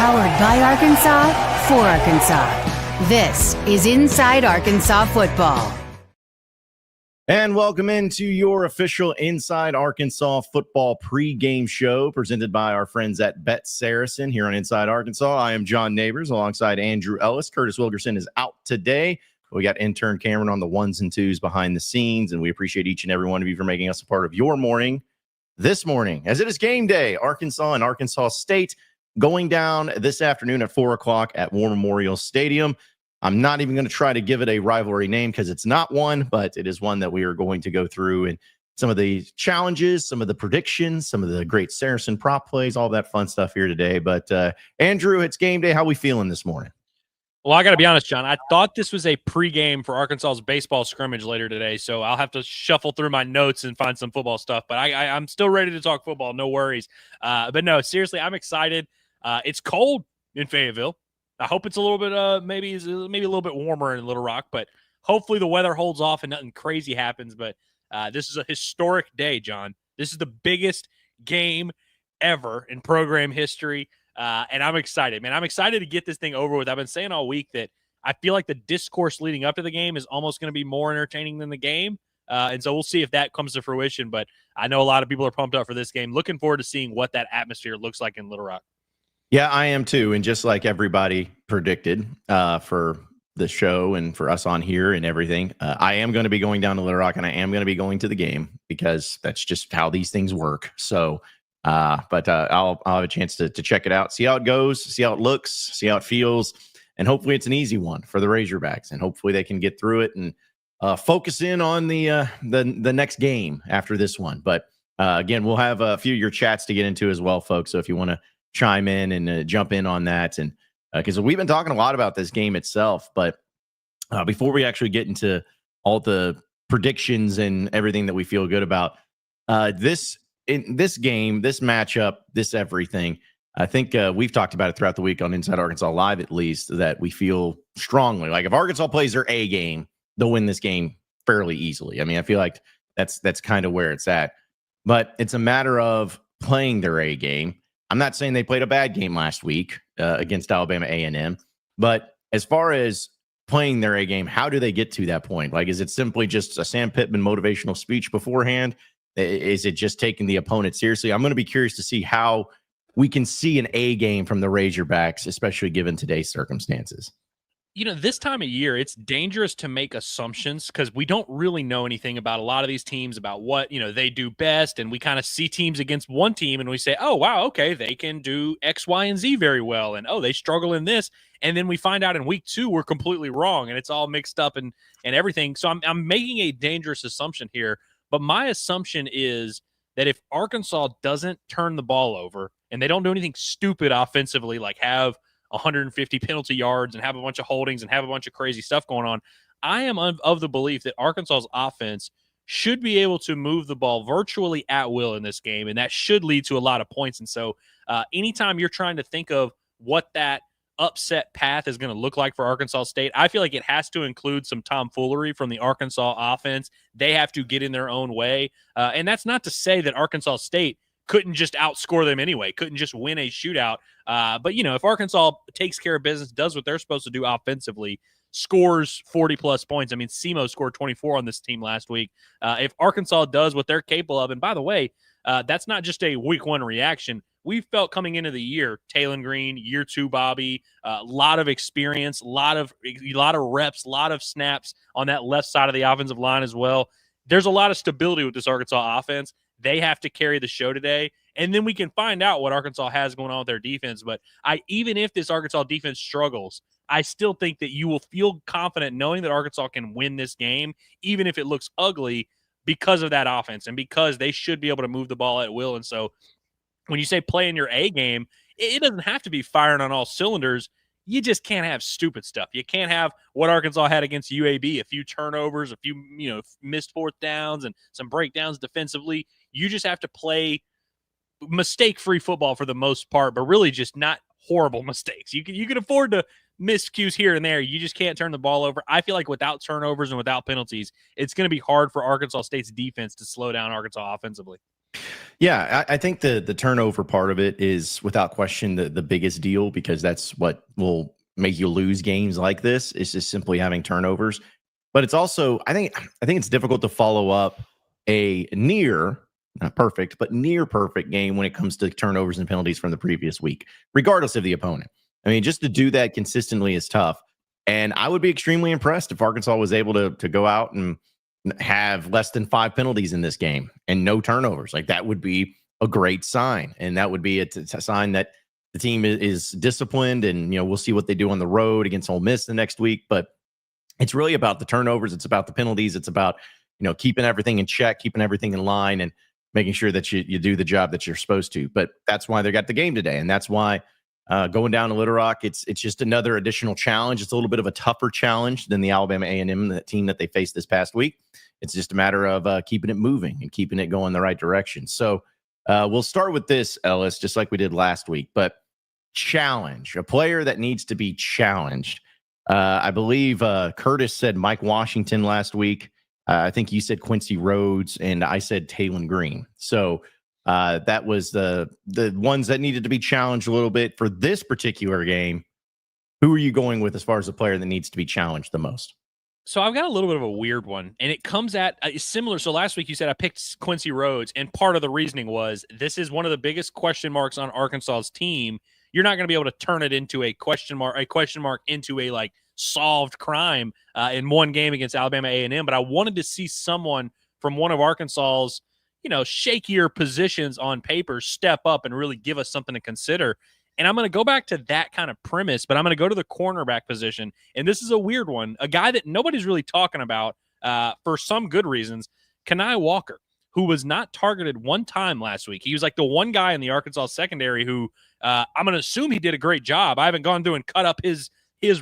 Powered by Arkansas, for Arkansas. This is Inside Arkansas Football. And welcome into your official Inside Arkansas Football pregame show presented by our friends at BetSaracen here on Inside Arkansas. I am John Neighbors alongside Andrew Ellis. Curtis Wilkerson is out today. We got intern Cameron on the ones and twos behind the scenes, and we appreciate each and every one of you for making us a part of your morning this morning, as it is game day. Arkansas and Arkansas State going down this afternoon at 4 o'clock at War Memorial Stadium. I'm not even going to try to give it a rivalry name because it's not one, but it is one that we are going to go through, and some of the challenges, some of the predictions, some of the great Saracen prop plays, all that fun stuff here today. But Andrew, it's game day. How are we feeling this morning? Well, I got to be honest, John. I thought this was a pregame for Arkansas's baseball scrimmage later today, so I'll have to shuffle through my notes and find some football stuff. But I'm still ready to talk football. No worries. But no, seriously, I'm excited. It's cold in Fayetteville. I hope it's a little bit, maybe a little bit warmer in Little Rock, but hopefully the weather holds off and nothing crazy happens. But this is a historic day, John. This is the biggest game ever in program history, and I'm excited, man. I'm excited to get this thing over with. I've been saying all week that I feel like the discourse leading up to the game is almost going to be more entertaining than the game, and so we'll see if that comes to fruition. But I know a lot of people are pumped up for this game. Looking forward to seeing what that atmosphere looks like in Little Rock. Yeah, I am too. And just like everybody predicted for the show and for us on here and everything, I am going to be going down to Little Rock, and I am going to be going to the game because that's just how these things work. So, but I'll have a chance to check it out, see how it goes, see how it looks, see how it feels. And hopefully it's an easy one for the Razorbacks, and hopefully they can get through it and focus in on the next game after this one. But again, we'll have a few of your chats to get into as well, folks. So if you want to chime in and jump in on that, and because we've been talking a lot about this game itself, but before we actually get into all the predictions and everything that we feel good about this game, this matchup, this everything, I think we've talked about it throughout the week on Inside Arkansas Live, at least, that we feel strongly like if Arkansas plays their A game, they'll win this game fairly easily. I mean, I feel like that's kind of where it's at, but it's a matter of playing their A game. I'm not saying they played a bad game last week against Alabama A&M, but as far as playing their A game, how do they get to that point? Like, is it simply just a Sam Pittman motivational speech beforehand? Is it just taking the opponent seriously? I'm going to be curious to see how we can see an A game from the Razorbacks, especially given today's circumstances. You know, this time of year, it's dangerous to make assumptions because we don't really know anything about a lot of these teams, about what, they do best. And we kind of see teams against one team and we say, oh, wow, okay, they can do X, Y, and Z very well. And, oh, they struggle in this. And then we find out in week 2, we're completely wrong and it's all mixed up and everything. So I'm making a dangerous assumption here. But my assumption is that if Arkansas doesn't turn the ball over and they don't do anything stupid offensively, like have 150 penalty yards and have a bunch of holdings and have a bunch of crazy stuff going on, I am of the belief that Arkansas's offense should be able to move the ball virtually at will in this game, and that should lead to a lot of points. And so anytime you're trying to think of what that upset path is going to look like for Arkansas State, I feel like it has to include some tomfoolery from the Arkansas offense. They have to get in their own way. And that's not to say that Arkansas State couldn't just outscore them anyway, couldn't just win a shootout. But, if Arkansas takes care of business, does what they're supposed to do offensively, scores 40-plus points. I mean, SEMO scored 24 on this team last week. If Arkansas does what they're capable of, and by the way, that's not just a week 1 reaction. We felt coming into the year, Taylon Green, year 2 Bobby, a lot of experience, a lot of reps, a lot of snaps on that left side of the offensive line as well. There's a lot of stability with this Arkansas offense. They have to carry the show today, and then we can find out what Arkansas has going on with their defense. But even if this Arkansas defense struggles, I still think that you will feel confident knowing that Arkansas can win this game, even if it looks ugly, because of that offense and because they should be able to move the ball at will. And so when you say play in your A game, it doesn't have to be firing on all cylinders. You just can't have stupid stuff. You can't have what Arkansas had against UAB, a few turnovers, a few missed fourth downs and some breakdowns defensively. You just have to play mistake-free football for the most part, but really just not horrible mistakes. You can afford to miss cues here and there. You just can't turn the ball over. I feel like without turnovers and without penalties, it's going to be hard for Arkansas State's defense to slow down Arkansas offensively. Yeah, I think the turnover part of it is without question the biggest deal, because that's what will make you lose games like this. Is just simply having turnovers. But it's also I think it's difficult to follow up a near not perfect, but near perfect game when it comes to turnovers and penalties from the previous week, regardless of the opponent. I mean, just to do that consistently is tough. And I would be extremely impressed if Arkansas was able to go out and have less than 5 penalties in this game and no turnovers. Like, that would be a great sign, and that would be a sign that the team is disciplined. And we'll see what they do on the road against Ole Miss the next week. But it's really about the turnovers. It's about the penalties. It's about keeping everything in check, keeping everything in line, and making sure that you do the job that you're supposed to. But that's why they got the game today, and that's why going down to Little Rock, it's just another additional challenge. It's a little bit of a tougher challenge than the Alabama A&M, the team that they faced this past week. It's just a matter of keeping it moving and keeping it going the right direction. So we'll start with this, Ellis, just like we did last week. But challenge, a player that needs to be challenged. I believe Curtis said Mike Washington last week. I think you said Quincy Rhodes, and I said Taylon Green. So that was the ones that needed to be challenged a little bit for this particular game. Who are you going with as far as the player that needs to be challenged the most? So I've got a little bit of a weird one, and it comes at similar. So last week you said I picked Quincy Rhodes, and part of the reasoning was this is one of the biggest question marks on Arkansas's team. You're not going to be able to turn it into a question mark into a like solved crime in one game against Alabama A&M. But I wanted to see someone from one of Arkansas's shakier positions on paper step up and really give us something to consider. And I'm going to go back to that kind of premise, but I'm going to go to the cornerback position. And this is a weird one, a guy that nobody's really talking about for some good reasons, Kani Walker, who was not targeted one time last week. He was like the one guy in the Arkansas secondary who I'm going to assume he did a great job. I haven't gone through and cut up his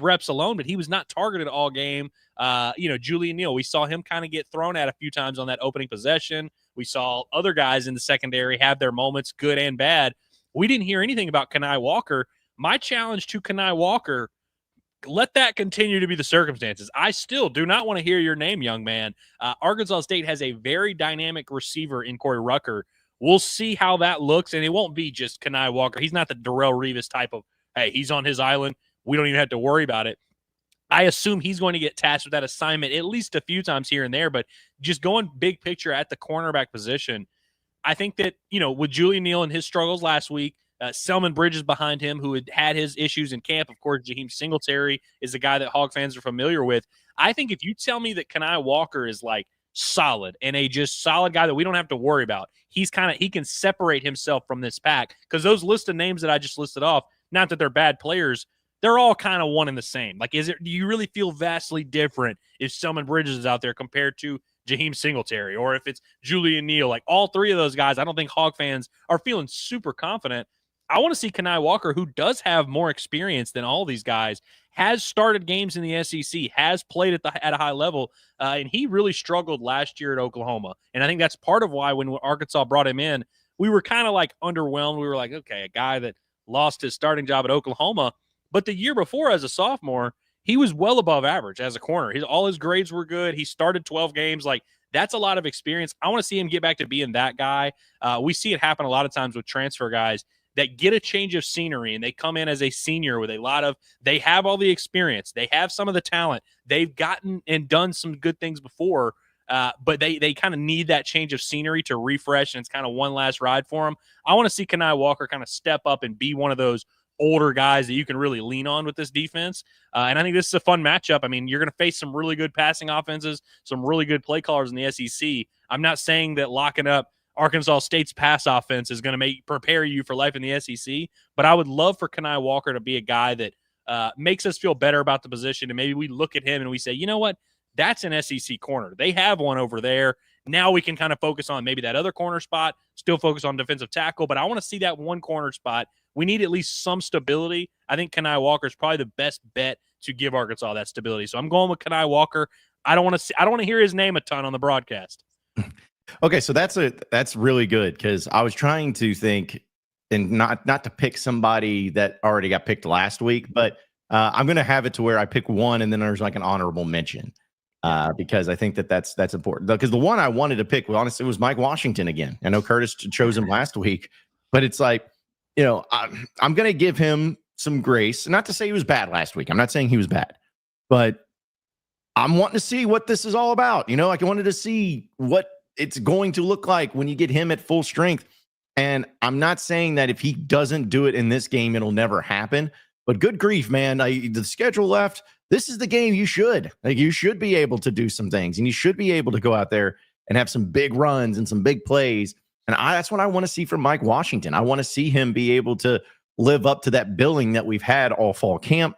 reps alone, but he was not targeted all game. Julian Neal, we saw him kind of get thrown at a few times on that opening possession. We saw other guys in the secondary have their moments, good and bad. We didn't hear anything about Kani Walker. My challenge to Kani Walker, let that continue to be the circumstances. I still do not want to hear your name, young man. Arkansas State has a very dynamic receiver in Corey Rucker. We'll see how that looks, and it won't be just Kani Walker. He's not the Darrelle Revis type of, hey, he's on his island. We don't even have to worry about it. I assume he's going to get tasked with that assignment at least a few times here and there, but just going big picture at the cornerback position, I think that, with Julian Neal and his struggles last week, Selman Bridges behind him, who had his issues in camp. Of course, Jaheim Singletary is a guy that Hog fans are familiar with. I think if you tell me that Kani Walker is like solid and a just solid guy that we don't have to worry about, he can separate himself from this pack, because those list of names that I just listed off, not that they're bad players, they're all kind of one and the same. Like, do you really feel vastly different if Selman Bridges is out there compared to Jaheim Singletary, or if it's Julian Neal? Like, all three of those guys, I don't think Hog fans are feeling super confident. I want to see Kani Walker, who does have more experience than all these guys, has started games in the SEC, has played at a high level, and he really struggled last year at Oklahoma. And I think that's part of why when Arkansas brought him in, we were kind of like underwhelmed. We were like, okay, a guy that lost his starting job at Oklahoma. But the year before, as a sophomore, he was well above average as a corner. All his grades were good. He started 12 games. Like, that's a lot of experience. I want to see him get back to being that guy. We see it happen a lot of times with transfer guys that get a change of scenery, and they come in as a senior with they have all the experience. They have some of the talent. They've gotten and done some good things before, but they kind of need that change of scenery to refresh, and it's kind of one last ride for them. I want to see Kani Walker kind of step up and be one of those older guys that you can really lean on with this defense. And I think this is a fun matchup. I mean, you're going to face some really good passing offenses, some really good play callers in the SEC. I'm not saying that locking up Arkansas State's pass offense is going to prepare you for life in the SEC, but I would love for Kani Walker to be a guy that makes us feel better about the position. And maybe we look at him and we say, you know what? That's an SEC corner. They have one over there. Now we can kind of focus on maybe that other corner spot, still focus on defensive tackle, but I want to see that one corner spot. We need at least some stability. I think Kani Walker is probably the best bet to give Arkansas that stability. So I'm going with Kani Walker. I don't want to hear his name a ton on the broadcast. Okay, so that's really good, because I was trying to think and not to pick somebody that already got picked last week, but I'm going to have it to where I pick one and then there's like an honorable mention. because I think that's important. Because the one I wanted to pick, well, honestly, was Mike Washington again. I know Curtis chose him last week, but it's like, I'm going to give him some grace. Not to say he was bad last week. I'm not saying he was bad, but I'm wanting to see what this is all about. I wanted to see what it's going to look like when you get him at full strength. And I'm not saying that if he doesn't do it in this game, it'll never happen. But good grief, man. The schedule left. This is the game you should. You should be able to do some things. And you should be able to go out there and have some big runs and some big plays. And that's what I want to see from Mike Washington. I want to see him be able to live up to that billing that we've had all fall camp,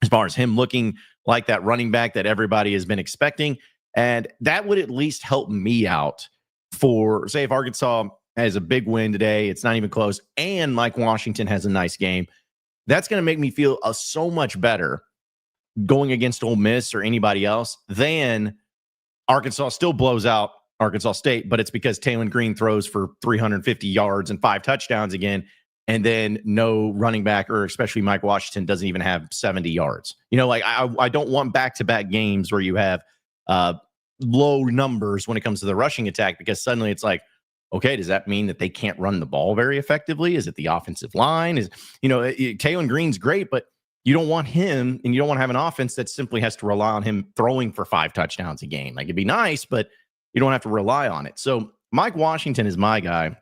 as far as him looking like that running back that everybody has been expecting. And that would at least help me out for, say, if Arkansas has a big win today, it's not even close, and Mike Washington has a nice game, that's going to make me feel so much better going against Ole Miss or anybody else than Arkansas still blows out Arkansas State, but it's because Taylor Green throws for 350 yards and 5 touchdowns again, and then no running back, or especially Mike Washington, doesn't even have 70 yards. I don't want back-to-back games where you have low numbers when it comes to the rushing attack, because suddenly it's like, okay, does that mean that they can't run the ball very effectively? Is it the offensive line? Taylor Green's great, but you don't want him, and you don't want to have an offense that simply has to rely on him throwing for 5 touchdowns a game. It'd be nice, but you don't have to rely on it. So Mike Washington is my guy.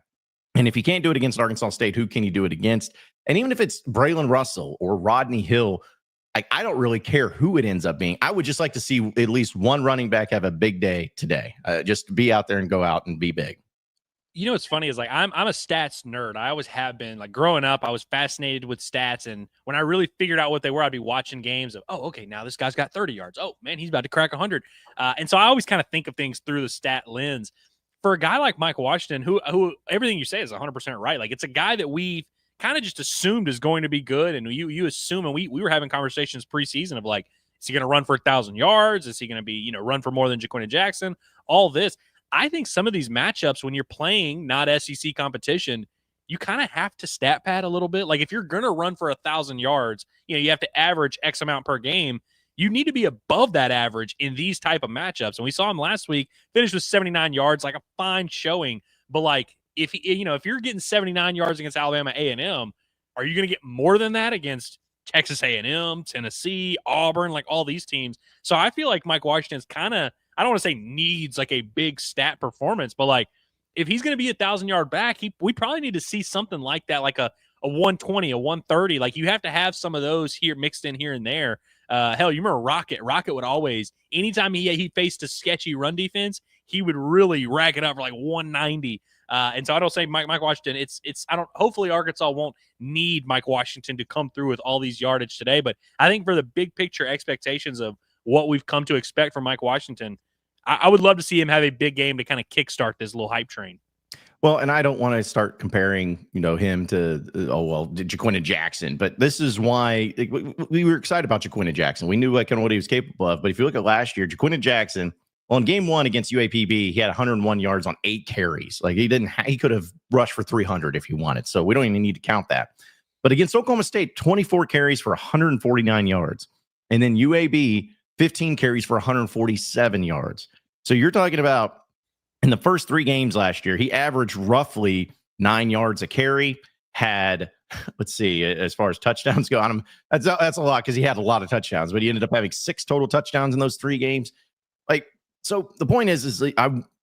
And if he can't do it against Arkansas State, who can you do it against? And even if it's Braylon Russell or Rodney Hill, I don't really care who it ends up being. I would just like to see at least one running back have a big day today. Just be out there and go out and be big. What's funny is I'm a stats nerd. I always have been. Growing up, I was fascinated with stats, and when I really figured out what they were, I'd be watching games of, okay, now this guy's got 30 yards. Oh man, he's about to crack 100. And so I always kind of think of things through the stat lens. For a guy like Mike Washington, who everything you say is 100% right. It's a guy that we kind of just assumed is going to be good, and you assume, and we were having conversations preseason of is he going to run for 1,000 yards? Is he going to be run for more than Jaquina Jackson? All this. I think some of these matchups, when you're playing not SEC competition, you kind of have to stat pad a little bit. If you're going to run for 1,000 yards, you have to average X amount per game. You need to be above that average in these type of matchups. And we saw him last week, finished with 79 yards, a fine showing. But if you're getting 79 yards against Alabama A&M, are you going to get more than that against Texas A&M, Tennessee, Auburn, all these teams? So I feel like Mike Washington's kind of, I don't want to say needs a big stat performance, but if he's going to be a 1,000-yard back, we probably need to see something like that, a 120, a 130. You have to have some of those here mixed in here and there. Hell, you remember Rocket? Rocket would always, anytime he faced a sketchy run defense, he would really rack it up for 190. And so I don't say Mike Washington. Hopefully Arkansas won't need Mike Washington to come through with all these yardage today. But I think for the big picture expectations of what we've come to expect from Mike Washington, I would love to see him have a big game to kind of kickstart this little hype train. Well, and I don't want to start comparing, him to, Jaquina Jackson, but this is why we were excited about Jaquina Jackson. We knew kind of what he was capable of. But if you look at last year, Jaquina Jackson, on game 1 against UAPB, he had 101 yards on 8 carries. He could have rushed for 300 if he wanted. So we don't even need to count that. But against Oklahoma State, 24 carries for 149 yards. And then UAB, 15 carries for 147 yards. So you're talking about in the first 3 games last year, he averaged roughly 9 yards a carry, had, let's see, as far as touchdowns go on him, that's a lot because he had a lot of touchdowns, but he ended up having 6 total touchdowns in those 3 games. So the point is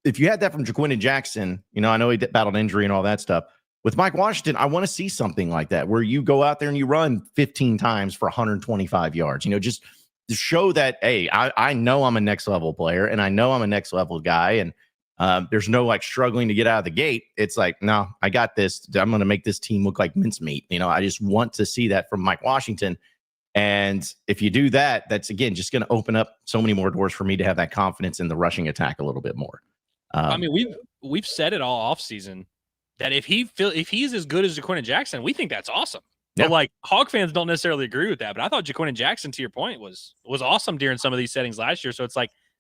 if you had that from Jaquina Jackson, I know he battled injury and all that stuff. With Mike Washington, I want to see something like that where you go out there and you run 15 times for 125 yards, just to show that, hey, I know I'm a next level player and I know I'm a next level guy. And there's no struggling to get out of the gate. It's no, I got this. I'm going to make this team look like mincemeat. I just want to see that from Mike Washington. And if you do that, that's, again, just going to open up so many more doors for me to have that confidence in the rushing attack a little bit more. We've said it all offseason that if he's as good as Jaquina Jackson, we think that's awesome. Yeah. But Hog fans don't necessarily agree with that. But I thought Jaquina Jackson, to your point, was awesome during some of these settings last year. So it's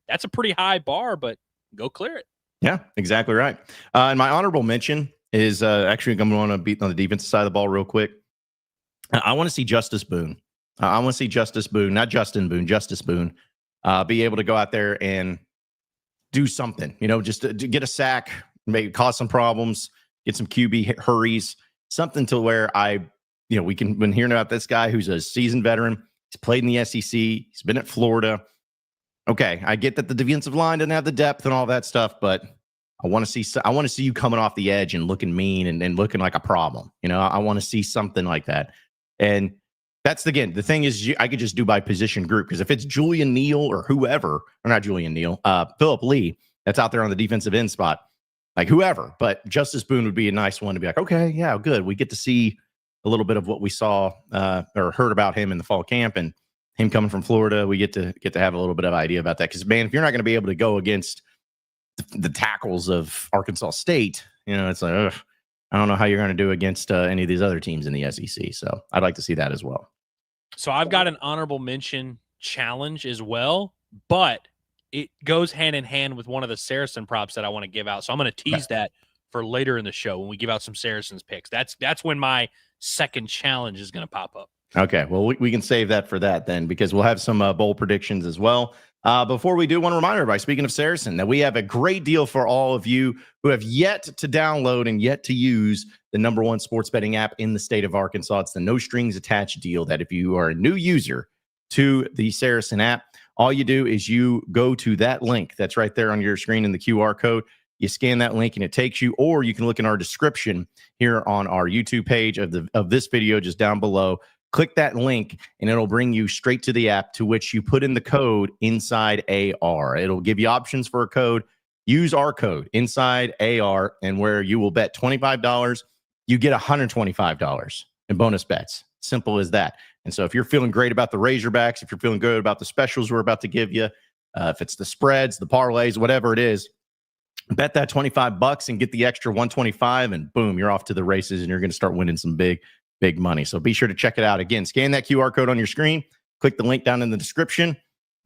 that's a pretty high bar, but go clear it. Yeah, exactly right. And my honorable mention is actually I'm going to beat on the defensive side of the ball real quick. I want to see Justice Boone. I want to see Justice Boone, not Justin Boone, Justice Boone. be able to go out there and do something, just to get a sack, maybe cause some problems, get some QB hurries, something to where we've been hearing about this guy who's a seasoned veteran. He's played in the SEC. He's been at Florida. Okay, I get that the defensive line doesn't have the depth and all that stuff, but I want to see you coming off the edge and looking mean and looking like a problem. I want to see something like that. And that's, again, the thing is, I could just do by position group, because if it's Julian Neal or whoever, or not Julian Neal, Phillip Lee, that's out there on the defensive end spot, like whoever. But Justice Boone would be a nice one to be like, okay, yeah, good. We get to see a little bit of what we saw or heard about him in the fall camp, and him coming from Florida. We get to have a little bit of idea about that. Because, man, if you're not going to be able to go against the tackles of Arkansas State, it's like, ugh, I don't know how you're going to do against any of these other teams in the SEC. So I'd like to see that as well. So I've got an honorable mention challenge as well, but it goes hand in hand with one of the Saracen props that I want to give out. So I'm going to tease that for later in the show when we give out some Saracens picks. That's when my second challenge is going to pop up. Okay, well, we can save that for that then, because we'll have some bowl predictions as well. Before we do, want to remind everybody, speaking of Saracen, that we have a great deal for all of you who have yet to download and yet to use the #1 sports betting app in the state of Arkansas. It's the no strings attached deal that if you are a new user to the Saracen app, all you do is you go to that link that's right there on your screen in the QR code. You scan that link and it takes you, or you can look in our description here on our YouTube page of this video just down below. Click that link and it'll bring you straight to the app, to which you put in the code Inside AR. It'll give you options for a code. Use our code Inside AR, and where you will bet $25, you get $125 in bonus bets. Simple as that. And so if you're feeling great about the Razorbacks, if you're feeling good about the specials we're about to give you, if it's the spreads, the parlays, whatever it is, bet that $25 and get the extra $125, and boom, you're off to the races, and you're going to start winning some big money. So be sure to check it out. Again, scan that QR code on your screen, click the link down in the description,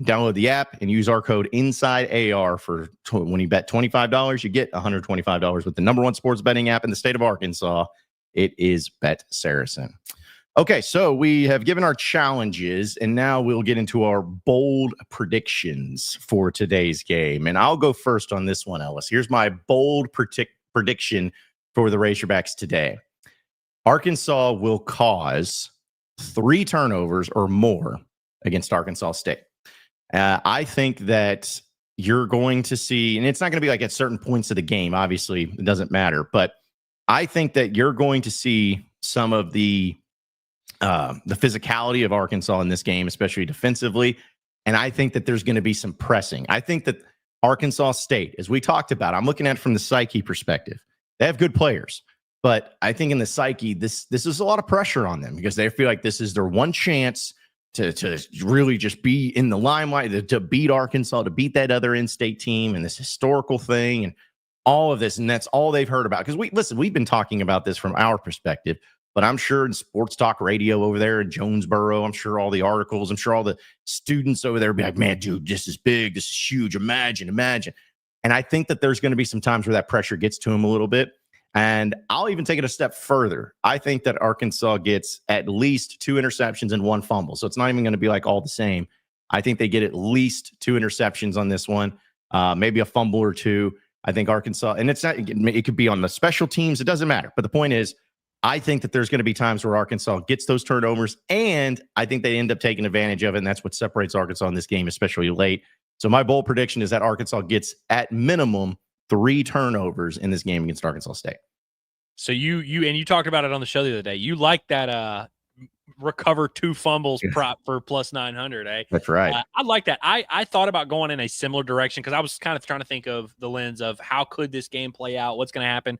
download the app, and use our code Inside AR for when you bet $25, you get $125 with the #1 sports betting app in the state of Arkansas. It is BetSaracen. Okay, so we have given our challenges, and now we'll get into our bold predictions for today's game. And I'll go first on this one, Ellis. Here's my bold prediction for the Razorbacks today. Arkansas will cause 3 turnovers or more against Arkansas State. I think that you're going to see, and it's not going to be like at certain points of the game, obviously it doesn't matter, but I think that you're going to see some of the physicality of Arkansas in this game, especially defensively. And I think that there's going to be some pressing. I think that Arkansas State, as we talked about, I'm looking at it from the psyche perspective. They have good players. But I think in the psyche, this is a lot of pressure on them, because they feel like this is their one chance to really just be in the limelight, to beat Arkansas, to beat that other in-state team, and this historical thing and all of this. And that's all they've heard about. Because we've been talking about this from our perspective, but I'm sure in sports talk radio over there in Jonesboro, I'm sure all the articles, I'm sure all the students over there be like, man, dude, this is big. This is huge. Imagine. And I think that there's going to be some times where that pressure gets to them a little bit. And I'll even take it a step further. I think that Arkansas gets at least 2 interceptions and 1 fumble. So it's not even going to be like all the same. I think they get at least 2 interceptions on this one, maybe a fumble or 2. I think Arkansas, and it's not, it could be on the special teams. It doesn't matter. But the point is, I think that there's going to be times where Arkansas gets those turnovers, and I think they end up taking advantage of it. And that's what separates Arkansas in this game, especially late. So my bold prediction is that Arkansas gets at minimum 3 turnovers in this game against Arkansas State. So you talked about it on the show the other day. You like that recover 2 fumbles prop for plus 900, eh? That's right. I like that. I thought about going in a similar direction, because I was kind of trying to think of the lens of how could this game play out, what's going to happen.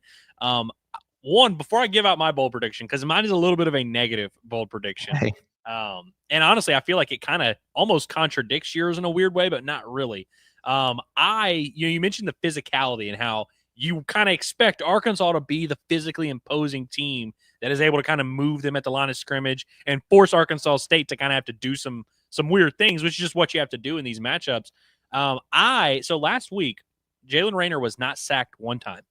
One, before I give out my bold prediction, because mine is a little bit of a negative bold prediction. Hey. And honestly, I feel like it kind of almost contradicts yours in a weird way, but not really. You mentioned the physicality and how you kind of expect Arkansas to be the physically imposing team that is able to kind of move them at the line of scrimmage and force Arkansas State to kind of have to do some weird things, which is just what you have to do in these matchups. So last week, Jalen Raynor was not sacked 1 time.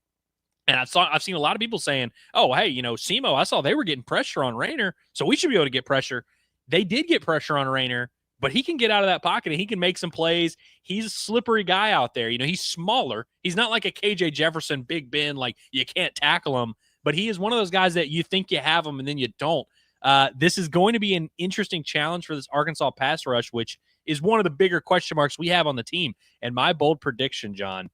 And I've seen a lot of people saying, oh, hey, SEMO, I saw they were getting pressure on Raynor, so we should be able to get pressure. They did get pressure on Raynor. but he can get out of that pocket and he can make some plays. He's a slippery guy out there. He's smaller. He's not like a KJ Jefferson, Big Ben, like you can't tackle him, but he is one of those guys that you think you have him and then you don't. This is going to be an interesting challenge for this Arkansas pass rush, which is one of the bigger question marks we have on the team. And my bold prediction, John,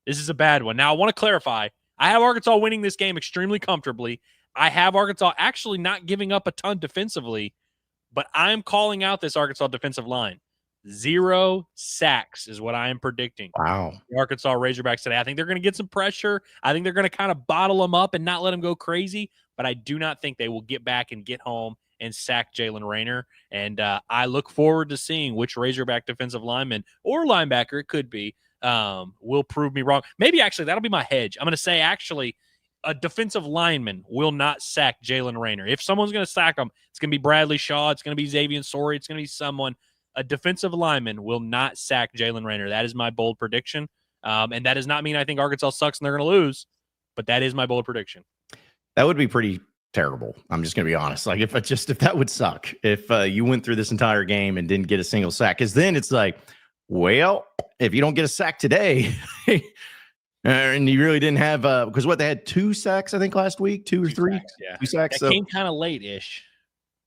this is a bad one. Now, I want to clarify. I have Arkansas winning this game extremely comfortably. I have Arkansas actually not giving up a ton defensively, but I'm calling out this Arkansas defensive line. 0 sacks is what I am predicting. Wow. The Arkansas Razorbacks today. I think they're going to get some pressure. I think they're going to kind of bottle them up and not let them go crazy, but I do not think they will get back and get home and sack Jalen Raynor. And I look forward to seeing which Razorback defensive lineman or linebacker it could be will prove me wrong. Maybe actually that'll be my hedge. I'm going to say actually a defensive lineman will not sack Jalen Raynor. If someone's going to sack him, it's going to be Bradley Shaw. It's going to be Xavier Sorey. It's going to be someone. A defensive lineman will not sack Jalen Raynor. That is my bold prediction. And that does not mean I think Arkansas sucks and they're going to lose, but that is my bold prediction. That would be pretty terrible. I'm just going to be honest. Like if that would suck if you went through this entire game and didn't get a single sack, because then it's like, well, if you don't get a sack today, and you really didn't have because they had 2 sacks, I think last week, 2 or 3, sacks, yeah. 2 sacks. That came kind of late-ish.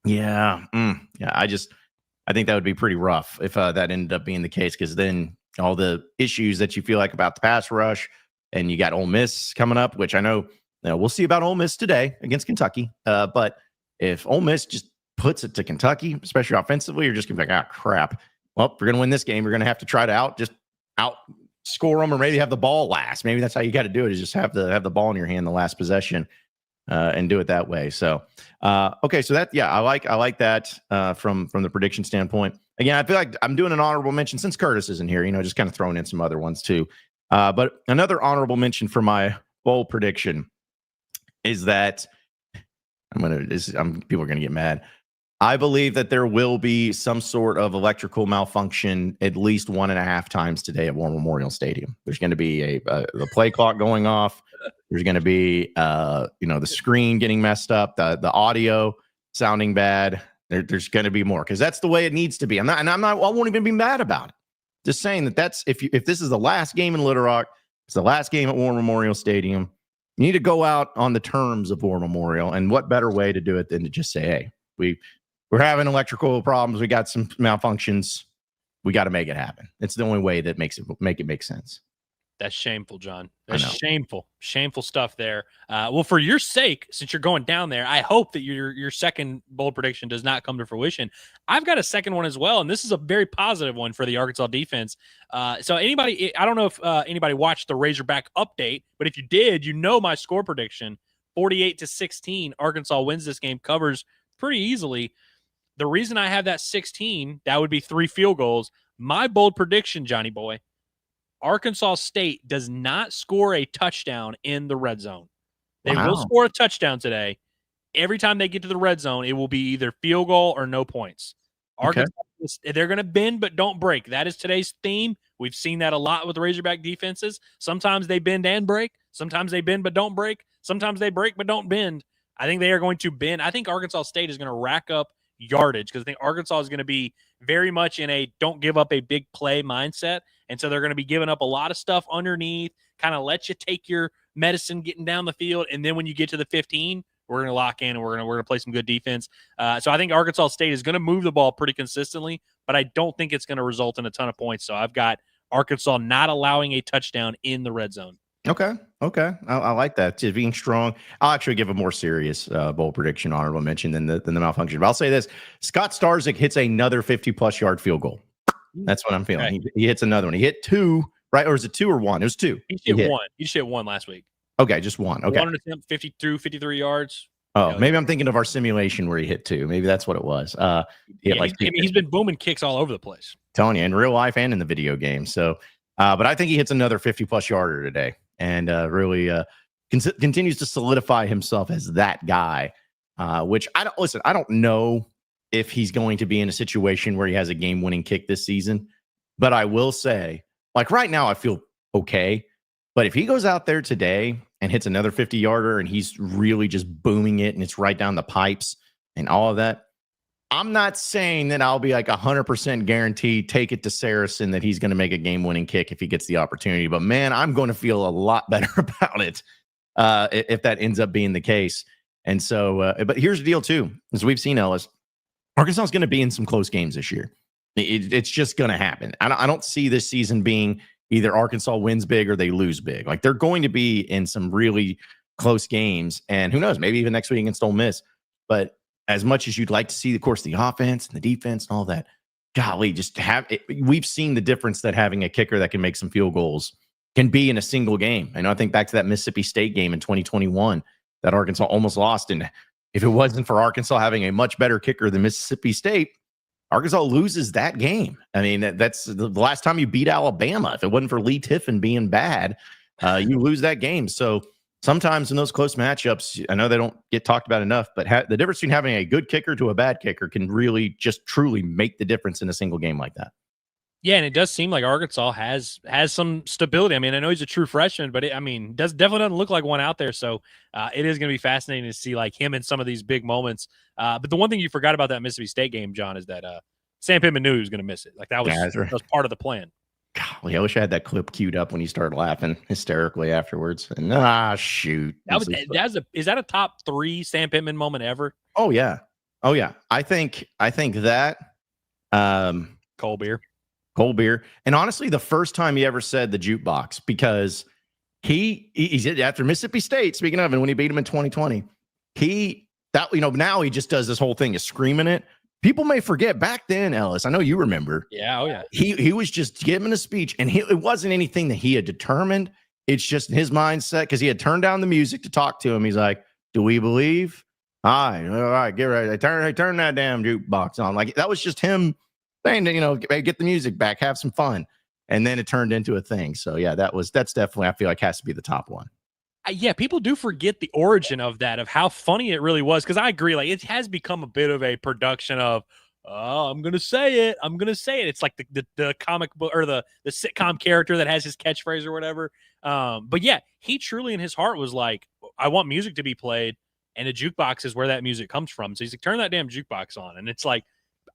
Yeah, I think that would be pretty rough if that ended up being the case, because then all the issues that you feel like about the pass rush, and you got Ole Miss coming up, which I know we'll see about Ole Miss today against Kentucky. But if Ole Miss just puts it to Kentucky, especially offensively, you're just going to be like, crap. Well, we're going to win this game. We're going to have to try to outscore them, or maybe have the ball last. Maybe that's how you got to do it, is just have the ball in your hand the last possession and do it that way. So, okay. So I like that from the prediction standpoint. Again, I feel like I'm doing an honorable mention since Curtis isn't here, just kind of throwing in some other ones too. But another honorable mention for my bold prediction is that people are going to get mad. I believe that there will be some sort of electrical malfunction at least 1.5 times today at War Memorial Stadium. There's going to be the play clock going off. There's going to be, the screen getting messed up, the audio sounding bad. There's going to be more, because that's the way it needs to be. I won't even be mad about it. Just saying that's if this is the last game in Little Rock, it's the last game at War Memorial Stadium. You need to go out on the terms of War Memorial, and what better way to do it than to just say, hey, we're having electrical problems. We got some malfunctions. We got to make it happen. It's the only way that make it make sense. That's shameful, John. That's shameful stuff there. Well, for your sake, since you're going down there, I hope that your second bold prediction does not come to fruition. I've got a second one as well, and this is a very positive one for the Arkansas defense. So I don't know if anybody watched the Razorback update, but if you did, my score prediction, 48-16, Arkansas wins this game, covers pretty easily. The reason I have that 16, that would be 3 field goals. My bold prediction, Johnny boy, Arkansas State does not score a touchdown in the red zone. They will score a touchdown today. Every time they get to the red zone, it will be either field goal or no points. Arkansas, they're going to bend but don't break. That is today's theme. We've seen that a lot with the Razorback defenses. Sometimes they bend and break. Sometimes they bend but don't break. Sometimes they break but don't bend. I think they are going to bend. I think Arkansas State is going to rack up yardage, because I think Arkansas is going to be very much in a don't give up a big play mindset. And so they're going to be giving up a lot of stuff underneath, kind of let you take your medicine getting down the field. And then when you get to the 15, we're going to lock in and we're going to play some good defense. So I think Arkansas State is going to move the ball pretty consistently, but I don't think it's going to result in a ton of points. So I've got Arkansas not allowing a touchdown in the red zone. Okay. I like that. Just being strong. I'll actually give a more serious bold prediction, honorable mention than the malfunction. But I'll say this: Scott Starzik hits another 50+ yard field goal. That's what I'm feeling. Okay. He hits another one. He hit 2, right? Or is it 2 or 1? It was 2. He hit 1. He just hit 1 last week. Okay, just 1. Okay. 1 attempt, 53 yards. Oh, maybe I'm thinking of our simulation where he hit 2. Maybe that's what it was. He's been booming kicks all over the place. Telling you, in real life and in the video game. So, but I think he hits another 50+ yarder today, and really continues to solidify himself as that guy. Which I don't know if he's going to be in a situation where he has a game-winning kick this season, but I will say, like right now, I feel okay. But if he goes out there today and hits another 50-yarder and he's really just booming it and it's right down the pipes and all of that, I'm not saying that I'll be like 100% guaranteed take it to Saracen that he's going to make a game-winning kick if he gets the opportunity. But man, I'm going to feel a lot better about it if that ends up being the case. And so, but here's the deal too, as we've seen, Ellis, Arkansas is going to be in some close games this year. It's just going to happen. I don't see this season being either Arkansas wins big or they lose big. Like they're going to be in some really close games, and who knows, maybe even next week against Ole Miss. But as much as you'd like to see, of course, the offense and the defense and all that, golly, just have it. We've seen the difference that having a kicker that can make some field goals can be in a single game. I think back to that Mississippi State game in 2021 that Arkansas almost lost. And if it wasn't for Arkansas having a much better kicker than Mississippi State, Arkansas loses that game. I mean, that's the last time you beat Alabama. If it wasn't for Lee Tiffin being bad, you lose that game. So sometimes in those close matchups, I know they don't get talked about enough, but the difference between having a good kicker to a bad kicker can really just truly make the difference in a single game like that. Yeah, and it does seem like Arkansas has some stability. I mean, I know he's a true freshman, but definitely doesn't look like one out there. So it is going to be fascinating to see like him in some of these big moments. But the one thing you forgot about that Mississippi State game, John, is that Sam Pittman knew he was going to miss it. Like that was part of the plan. Golly, I wish I had that clip queued up when you started laughing hysterically afterwards. And shoot, is that a top 3 Sam Pittman moment ever? Oh yeah. I think that Cold beer. And honestly, the first time he ever said the jukebox, because he's after Mississippi State, speaking of, and when he beat him in 2020, now he just does this whole thing is screaming it. People may forget back then, Ellis, I know you remember. Yeah. Oh yeah. He was just giving a speech, and it wasn't anything that he had determined. It's just his mindset, because he had turned down the music to talk to him. He's like, do we believe? All right, get ready. Turn that damn jukebox on. Like that was just him saying that, get the music back, have some fun. And then it turned into a thing. So yeah, that's definitely, I feel like, has to be the top one. Yeah, people do forget the origin of that, of how funny it really was. Because I agree, like it has become a bit of a production of, oh, I'm gonna say it. It's like the comic book or the sitcom character that has his catchphrase or whatever. But yeah, he truly in his heart was like, I want music to be played, and a jukebox is where that music comes from. So he's like, turn that damn jukebox on, and it's like,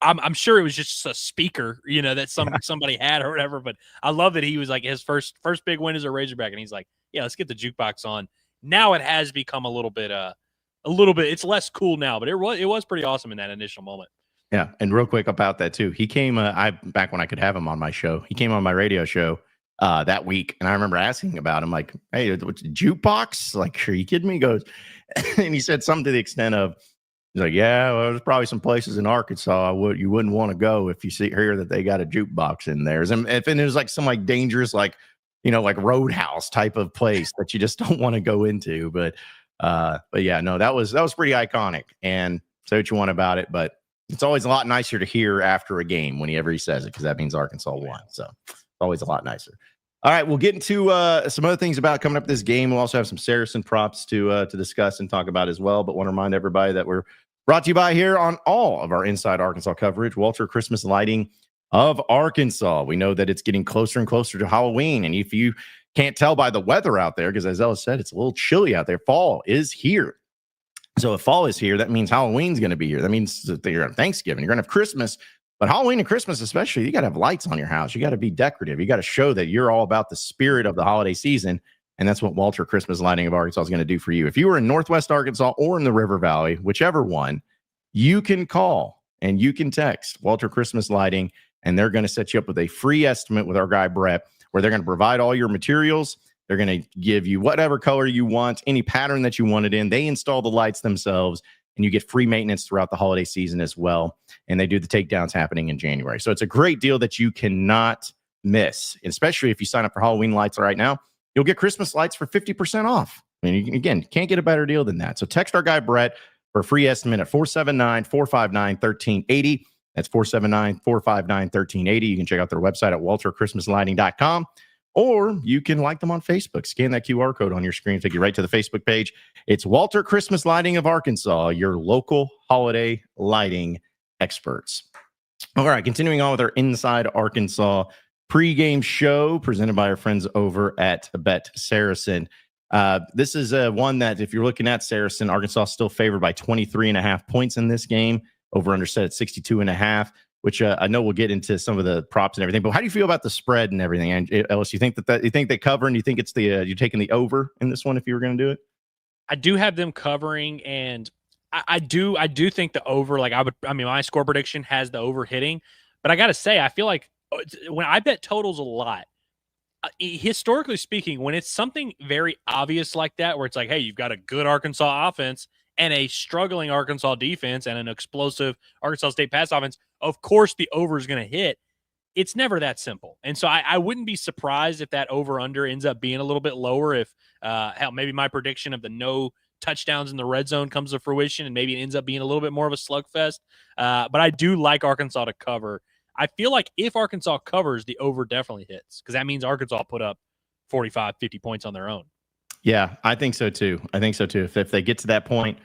I'm sure it was just a speaker, that somebody had or whatever. But I love that he was like, his first big win as a Razorback, and he's like, yeah, let's get the jukebox on. Now it has become a little bit. It's less cool now, but it was pretty awesome in that initial moment. Yeah, and real quick about that too, he came. Back when I could have him on my show, he came on my radio show that week, and I remember asking about him, like, "Hey, what's jukebox? Like, are you kidding me?" He goes, and he said something to the extent of, he's like, yeah, well, there's probably some places in Arkansas you wouldn't want to go if you hear that they got a jukebox in there. And if it was like some like dangerous, like Roadhouse type of place that you just don't want to go into. But yeah, no, that was pretty iconic. And say what you want about it, but it's always a lot nicer to hear after a game whenever he says it, because that means Arkansas won. So it's always a lot nicer. All right, we'll get into some other things about coming up this game. We'll also have some Saracen props to discuss and talk about as well. But want to remind everybody that we're brought to you by here on all of our Inside Arkansas coverage, Walter Christmas Lighting of Arkansas. We know that it's getting closer and closer to Halloween. And if you can't tell by the weather out there, because as Ellis said, it's a little chilly out there, fall is here. So if fall is here, that means Halloween's going to be here. That means that you're on Thanksgiving, you're going to have Christmas. But Halloween and Christmas especially, you got to have lights on your house. You got to be decorative. You got to show that you're all about the spirit of the holiday season. And that's what Walter Christmas Lighting of Arkansas is going to do for you. If you were in Northwest Arkansas or in the River Valley, whichever one, you can call and you can text Walter Christmas Lighting, and they're going to set you up with a free estimate with our guy Brett, where they're going to provide all your materials. They're going to give you whatever color you want, any pattern that you want it in. They install the lights themselves, and you get free maintenance throughout the holiday season as well. And they do the takedowns happening in January. So it's a great deal that you cannot miss, especially if you sign up for Halloween lights right now. You'll get Christmas lights for 50% off. I mean, again, can't get a better deal than that. So text our guy Brett for a free estimate at 479-459-1380. That's 479-459-1380. You can check out their website at walterchristmaslighting.com, or you can like them on Facebook. Scan that QR code on your screen, take you right to the Facebook page. It's Walter Christmas Lighting of Arkansas, your local holiday lighting experts. All right, continuing on with our Inside Arkansas pregame show presented by our friends over at BetSaracen. This is one that if you're looking at Saracen, Arkansas is still favored by 23.5 points in this game. over under set at 62.5, which I know we'll get into some of the props and everything. But how do you feel about the spread and everything? And Ellis, you think that you think they cover, and you think it's the you're taking the over in this one if you were going to do it? I do have them covering, and I do think the over. Like my score prediction has the over hitting, but I got to say, I feel like when I bet totals a lot, historically speaking, when it's something very obvious like that, where it's like, hey, you've got a good Arkansas offense and a struggling Arkansas defense and an explosive Arkansas State pass offense, of course the over is going to hit. It's never that simple. And so I wouldn't be surprised if that over-under ends up being a little bit lower if maybe my prediction of the no touchdowns in the red zone comes to fruition and maybe it ends up being a little bit more of a slugfest. But I do like Arkansas to cover. I feel like if Arkansas covers, the over definitely hits because that means Arkansas put up 45, 50 points on their own. Yeah, I think so too. If they get to that point,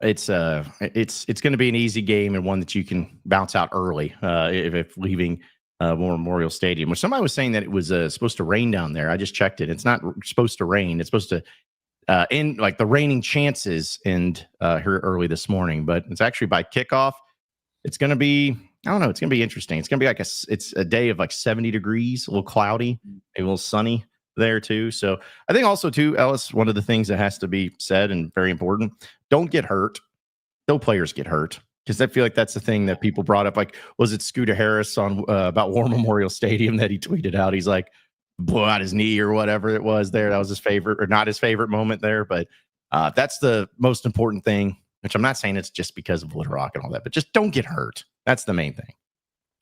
it's going to be an easy game and one that you can bounce out early if leaving Memorial Stadium. Which somebody was saying that it was supposed to rain down there. I just checked it. It's not supposed to rain. It's supposed to end like the raining chances end here early this morning, but it's actually by kickoff. It's going to be, I don't know. It's going to be interesting. It's going to be like it's a day of like 70 degrees, a little cloudy, a little sunny there too. So I think also too, Ellis, one of the things that has to be said and very important, don't get hurt. No players get hurt. Because I feel like that's the thing that people brought up. Like, was it Scooter Harris on about War Memorial Stadium that he tweeted out? He's like, blew out his knee or whatever it was there. That was his favorite or not his favorite moment there. But that's the most important thing, which I'm not saying it's just because of Little Rock and all that, but just don't get hurt. That's the main thing.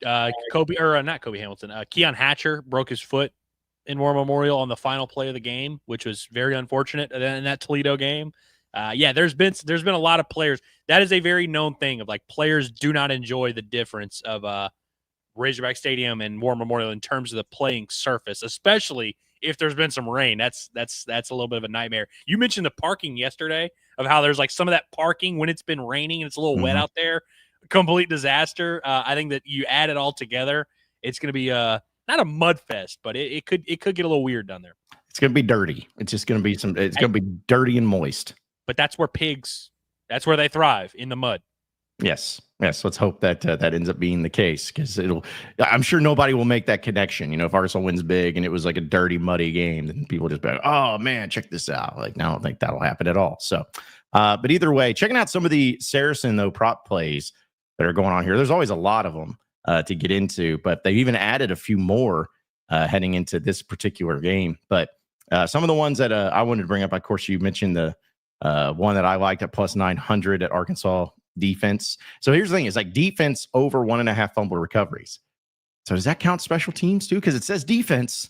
Not Kobe Hamilton. Keon Hatcher broke his foot in War Memorial on the final play of the game, which was very unfortunate in that Toledo game. There's been a lot of players. That is a very known thing of like players do not enjoy the difference of Razorback Stadium and War Memorial in terms of the playing surface, especially if there's been some rain. That's a little bit of a nightmare. You mentioned the parking yesterday of how there's like some of that parking when it's been raining and it's a little wet out there. Complete disaster. I think that you add it all together, it's going to be not a mud fest, but it could get a little weird down there. It's going to be dirty. It's just going to be it's going to be dirty and moist. But that's where that's where they thrive, in the mud. Yes. Let's hope that that ends up being the case, because I'm sure nobody will make that connection. You know, if Arkansas wins big and it was like a dirty, muddy game, then people just be like, oh man, check this out. Like, I don't think that'll happen at all. So, but either way, checking out some of the Saracen though prop plays that are going on here. There's always a lot of them to get into, but they even added a few more heading into this particular game. But some of the ones that I wanted to bring up, of course, you mentioned the one that I liked at plus 900 at Arkansas defense. So here's the thing: is like defense over 1.5 fumble recoveries. So does that count special teams too? Because it says defense.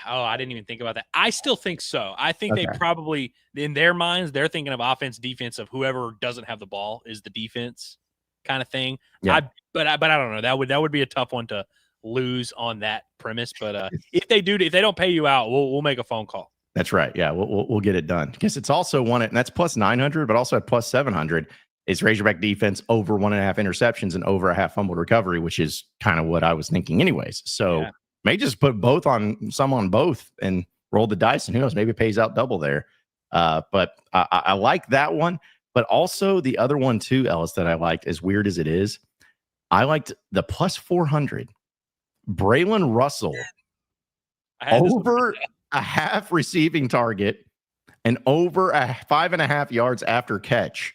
Oh, I didn't even think about that. I still think so. I think they probably, in their minds, they're thinking of offense, defense of whoever doesn't have the ball is the defense kind of thing. Yeah. But I don't know. That would be a tough one to lose on that premise. But if they don't pay you out, we'll make a phone call. That's right. Yeah, we'll get it done, because it's also one and that's plus 900, but also at plus 700 is Razorback defense over 1.5 interceptions and over a half fumble recovery, which is kind of what I was thinking anyways. So may just put both on both and roll the dice, and who knows, maybe it pays out double there. But I like that one. But also the other one too, Ellis, that I liked, as weird as it is, I liked the plus 400 Braylon Russell over a half receiving target and over a 5.5 yards after catch.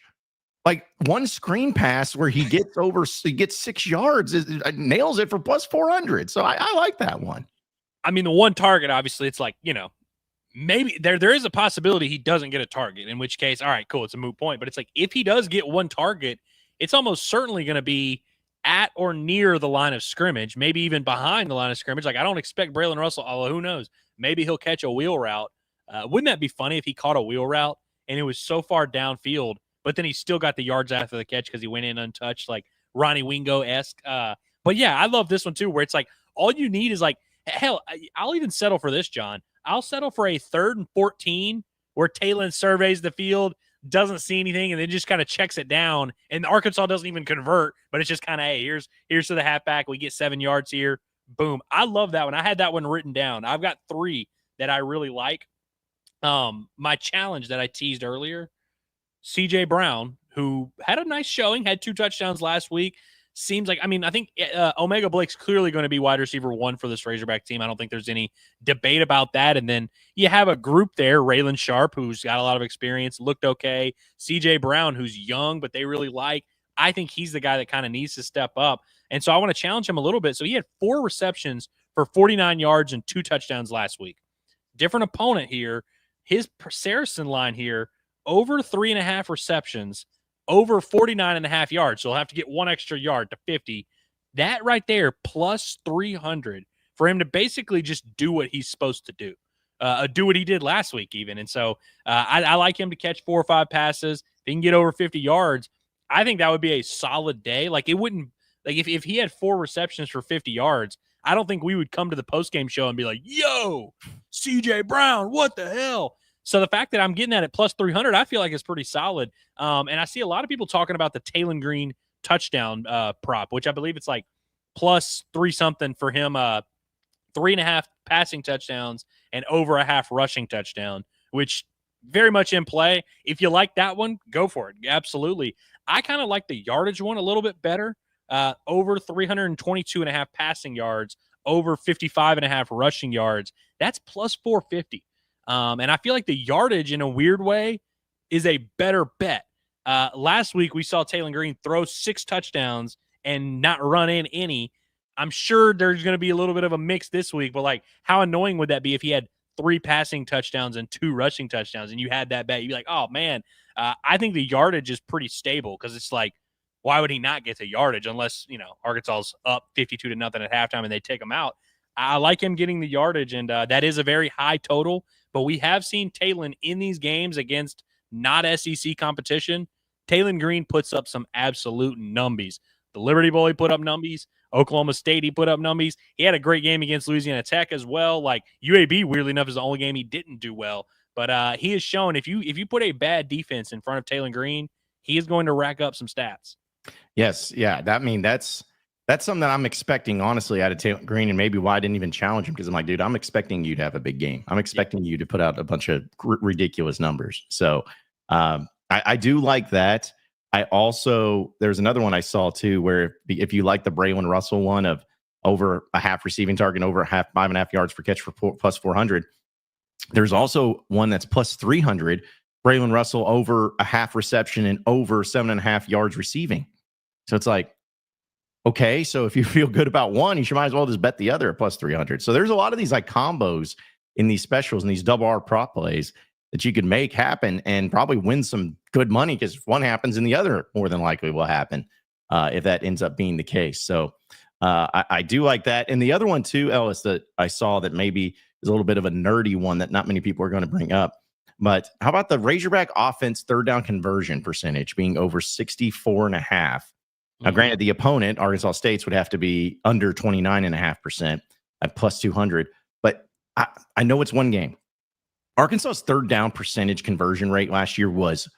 Like one screen pass where he gets 6 yards, nails it for plus 400. So I like that one. I mean, the one target, obviously, it's like, you know, maybe there is a possibility he doesn't get a target, in which case, all right, cool, it's a moot point. But it's like, if he does get one target, it's almost certainly going to be at or near the line of scrimmage, maybe even behind the line of scrimmage. Like, I don't expect Braylon Russell, although who knows, maybe he'll catch a wheel route. Wouldn't that be funny if he caught a wheel route and it was so far downfield, but then he still got the yards after the catch because he went in untouched, like Ronnie Wingo-esque. But yeah, I love this one too, where it's like, all you need is like, hell, I'll even settle for this, John. I'll settle for a 3rd and 14 where Talon surveys the field, doesn't see anything, and then just kind of checks it down. And Arkansas doesn't even convert, but it's just kind of, hey, here's to the halfback. We get 7 yards here. Boom. I love that one. I had that one written down. I've got 3 that I really like. My challenge that I teased earlier, CJ Brown, who had a nice showing, had 2 touchdowns last week. Seems like, I mean, I think Omega Blake's clearly going to be wide receiver 1 for this Razorback team. I don't think there's any debate about that. And then you have a group there, Raylan Sharp, who's got a lot of experience, looked okay. CJ Brown, who's young, but they really like. I think he's the guy that kind of needs to step up. And so I want to challenge him a little bit. So he had 4 receptions for 49 yards and 2 touchdowns last week. Different opponent here. His Saracen line here, over 3.5 receptions, over 49.5 yards. So he'll have to get 1 extra yard to 50. That right there, plus 300 for him to basically just do what he's supposed to do. Do what he did last week even. And so I like him to catch 4 or 5 passes. If he can get over 50 yards, I think that would be a solid day. Like it wouldn't, like if he had 4 receptions for 50 yards, I don't think we would come to the postgame show and be like, yo, CJ Brown, what the hell? So the fact that I'm getting that at plus 300, I feel like it's pretty solid. And I see a lot of people talking about the Taylon Green touchdown prop, which I believe it's like plus 3 something for him, 3.5 passing touchdowns and over a half rushing touchdown, which very much in play. If you like that one, go for it. Absolutely. I kind of like the yardage one a little bit better. Over 322.5 passing yards, over 55.5 rushing yards. That's plus 450. And I feel like the yardage in a weird way is a better bet. Last week we saw Taylon Green throw 6 touchdowns and not run in any. I'm sure there's going to be a little bit of a mix this week, but like how annoying would that be if he had 3 passing touchdowns and 2 rushing touchdowns and you had that bet? You'd be like, oh man, I think the yardage is pretty stable because it's like, why would he not get the yardage unless, Arkansas's up 52-0 at halftime and they take him out? I like him getting the yardage, and that is a very high total. But we have seen Taylon in these games against not SEC competition. Taylon Green puts up some absolute numbies. The Liberty Bowl, he put up numbies. Oklahoma State, he put up numbies. He had a great game against Louisiana Tech as well. Like UAB, weirdly enough, is the only game he didn't do well. But he has shown if you put a bad defense in front of Taylon Green, he is going to rack up some stats. Yes. Yeah. That's something that I'm expecting, honestly, out of Taylon Green, and maybe why I didn't even challenge him, because I'm like, dude, I'm expecting you to have a big game. I'm expecting you to put out a bunch of ridiculous numbers. So I do like that. I also, there's another one I saw too, where if you like the Braylon Russell one of over a half receiving target, over a half, 5.5 yards per catch for plus 400, there's also one that's plus 300. Braylon Russell over a half reception and over 7.5 yards receiving. So it's like, okay, so if you feel good about one, you might as well just bet the other at plus 300. So there's a lot of these like combos in these specials and these double R prop plays that you could make happen and probably win some good money, because if one happens and the other more than likely will happen if that ends up being the case. So I do like that. And the other one too, Ellis, that I saw that maybe is a little bit of a nerdy one that not many people are going to bring up. But how about the Razorback offense third down conversion percentage being over 64.5? Now, granted, the opponent, Arkansas State, would have to be under 29.5% at plus 200. But I know it's one game. Arkansas's third down percentage conversion rate last year was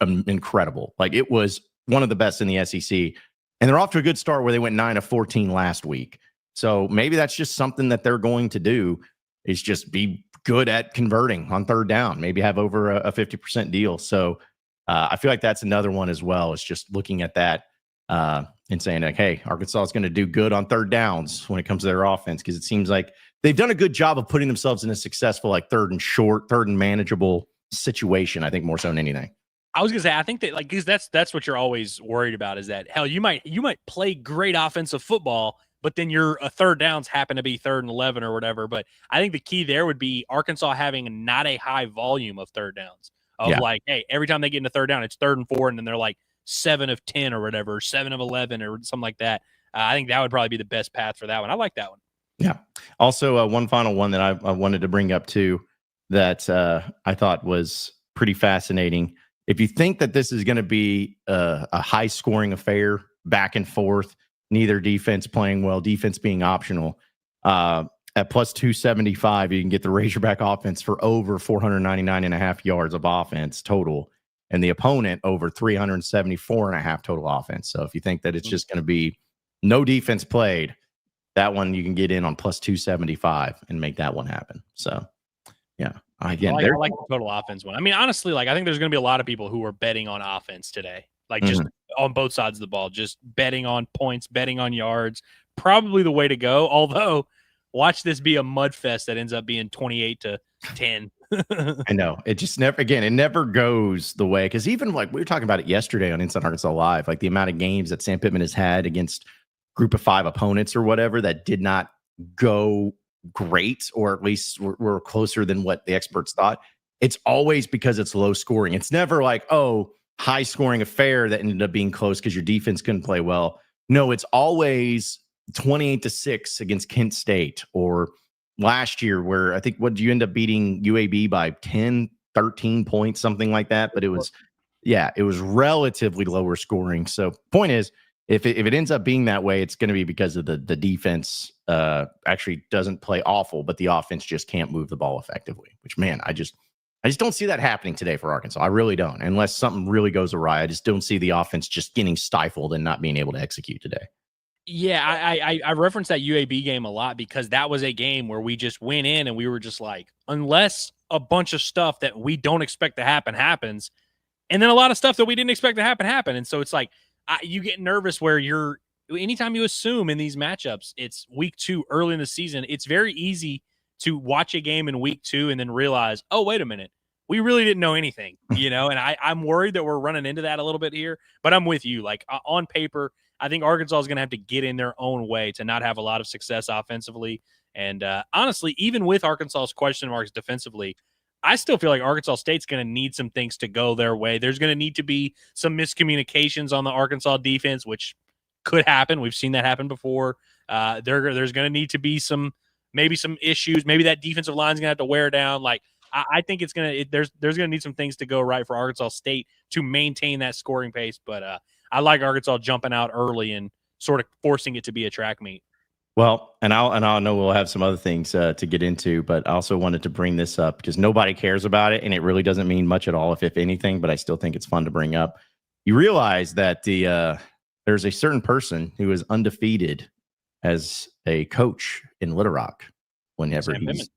incredible. Like, it was one of the best in the SEC. And they're off to a good start where they went 9 of 14 last week. So maybe that's just something that they're going to do, is just be good at converting on third down, maybe have over a 50% deal. So I feel like that's another one as well. It's just looking at that and saying like, hey, Arkansas is going to do good on third downs when it comes to their offense, because it seems like they've done a good job of putting themselves in a successful, like third and short, third and manageable situation, I think, more so than anything. I was gonna say, I think that, like, because that's what you're always worried about, is that, hell, you might play great offensive football, but then your third downs happen to be 3rd and 11 or whatever. But I think the key there would be Arkansas having not a high volume of third downs. Like, hey, every time they get into third down, it's 3rd and 4, and then they're like 7 of 10 or whatever, 7 of 11 or something like that. I think that would probably be the best path for that one. I like that one. Yeah. Also, one final one that I wanted to bring up too, that I thought was pretty fascinating. If you think that this is going to be a high-scoring affair, back and forth, neither defense playing well, defense being optional, at plus 275, you can get the Razorback offense for over 499.5 yards of offense total, and the opponent over 374.5 total offense. So if you think that it's just going to be no defense played, that one you can get in on plus 275 and make that one happen. So, yeah. Again, I like the total offense one. I mean, honestly, like, I think there's going to be a lot of people who are betting on offense today. like just on both sides of the ball, just betting on points, betting on yards, probably the way to go. Although, watch this be a mud fest that ends up being 28-10. I know it just it never goes the way, because even like we were talking about it yesterday on Inside Arkansas Live, like the amount of games that Sam Pittman has had against group of 5 opponents or whatever that did not go great, or at least were closer than what the experts thought. It's always because it's low scoring. It's never like, oh, high scoring affair that ended up being close because your defense couldn't play well. No, it's always 28-6 against Kent State, or last year where I think, what did you end up beating UAB by 10, 13 points, something like that? But it was relatively lower scoring. So point is, if it ends up being that way, it's going to be because of the defense actually doesn't play awful, but the offense just can't move the ball effectively, which, man, I just don't see that happening today for Arkansas. I really don't. Unless something really goes awry, I just don't see the offense just getting stifled and not being able to execute today. Yeah, I referenced that UAB game a lot because that was a game where we just went in and we were just like, unless a bunch of stuff that we don't expect to happen happens, and then a lot of stuff that we didn't expect to happen. And so it's like, you get nervous where anytime you assume in these matchups, it's week 2 early in the season, it's very easy to watch a game in week 2 and then realize, oh, wait a minute, we really didn't know anything, and I'm worried that we're running into that a little bit here, but I'm with you. Like on paper, I think Arkansas is going to have to get in their own way to not have a lot of success offensively. And honestly, even with Arkansas's question marks defensively, I still feel like Arkansas State's going to need some things to go their way. There's going to need to be some miscommunications on the Arkansas defense, which could happen. We've seen that happen before. There's going to need to be maybe some issues. Maybe that defensive line is going to have to wear down. Like I think there's going to need some things to go right for Arkansas State to maintain that scoring pace. But I like Arkansas jumping out early and sort of forcing it to be a track meet. Well, and I'll know we'll have some other things to get into, but I also wanted to bring this up because nobody cares about it, and it really doesn't mean much at all, if anything. But I still think it's fun to bring up. You realize that there's a certain person who is undefeated as a coach in Little Rock. Whenever Sam Pittman.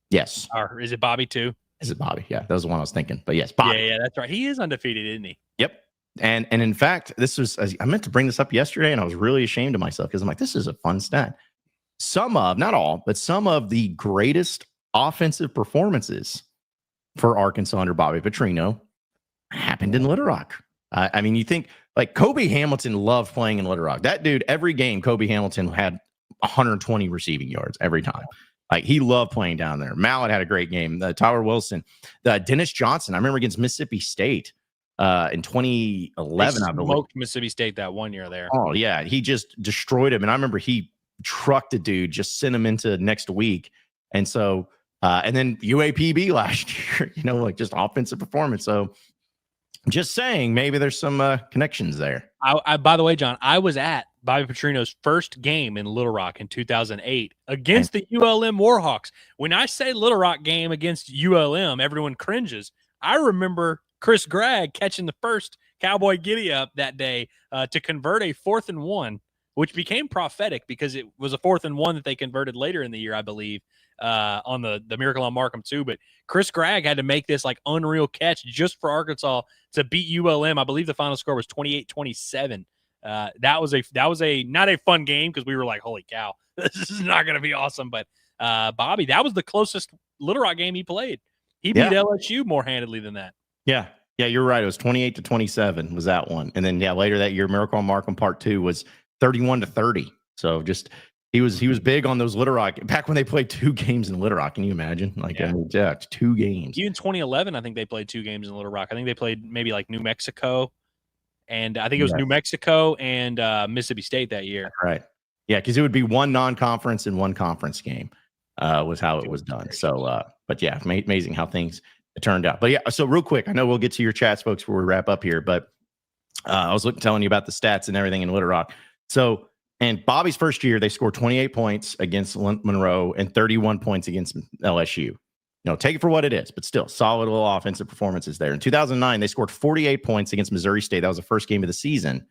Yes, or is it Bobby too? Is it Bobby? Yeah, that was the one I was thinking. But yes, Bobby. Yeah, that's right. He is undefeated, isn't he? Yep. And in fact, I meant to bring this up yesterday, and I was really ashamed of myself because I'm like, this is a fun stat. Not all, but some of the greatest offensive performances for Arkansas under Bobby Petrino happened in Little Rock. I mean, you think like Kobe Hamilton loved playing in Little Rock. That dude, every game, Kobe Hamilton had 120 receiving yards every time. Like, he loved playing down there. Mallett had a great game. Tyler Wilson, Dennis Johnson. I remember against Mississippi State in 2011. I believe. Smoked Mississippi State that one year there. Oh yeah, he just destroyed him. And I remember he trucked a dude, just sent him into next week. And so, and then UAPB last year, like just offensive performance. So, just saying, maybe there's some connections there. I by the way, John, I was at Bobby Petrino's first game in Little Rock in 2008 against the ULM Warhawks. When I say Little Rock game against ULM, everyone cringes. I remember Chris Gregg catching the first Cowboy giddy up that day to convert a 4th and 1, which became prophetic because it was a 4th and 1 that they converted later in the year, I believe, on the Miracle on Markham too. But Chris Gregg had to make this like unreal catch just for Arkansas to beat ULM. I believe the final score was 28-27. That was a not a fun game because we were like, holy cow, this is not going to be awesome. But Bobby, that was the closest Little Rock game he played. He beat LSU more handedly than that. Yeah, you're right. It was 28-27 was that one. And then later that year, Miracle on Markham Part 2 was 31-30. So just he was big on those Little Rock back when they played 2 games in Little Rock. Can you imagine? Like, I mean, 2 games. Even 2011, I think they played 2 games in Little Rock. I think they played maybe like New Mexico, and I think it was New Mexico and Mississippi State that year. Right. Yeah, because it would be 1 non-conference and 1 conference game was how it was done. So, but yeah, amazing how things turned out. But yeah, so real quick, I know we'll get to your chats, folks, before we wrap up here, but I was telling you about the stats and everything in Little Rock. So, and Bobby's first year, they scored 28 points against Monroe and 31 points against LSU. Take it for what it is, but still solid little offensive performances there. In 2009, they scored 48 points against Missouri State. That was the first game of the season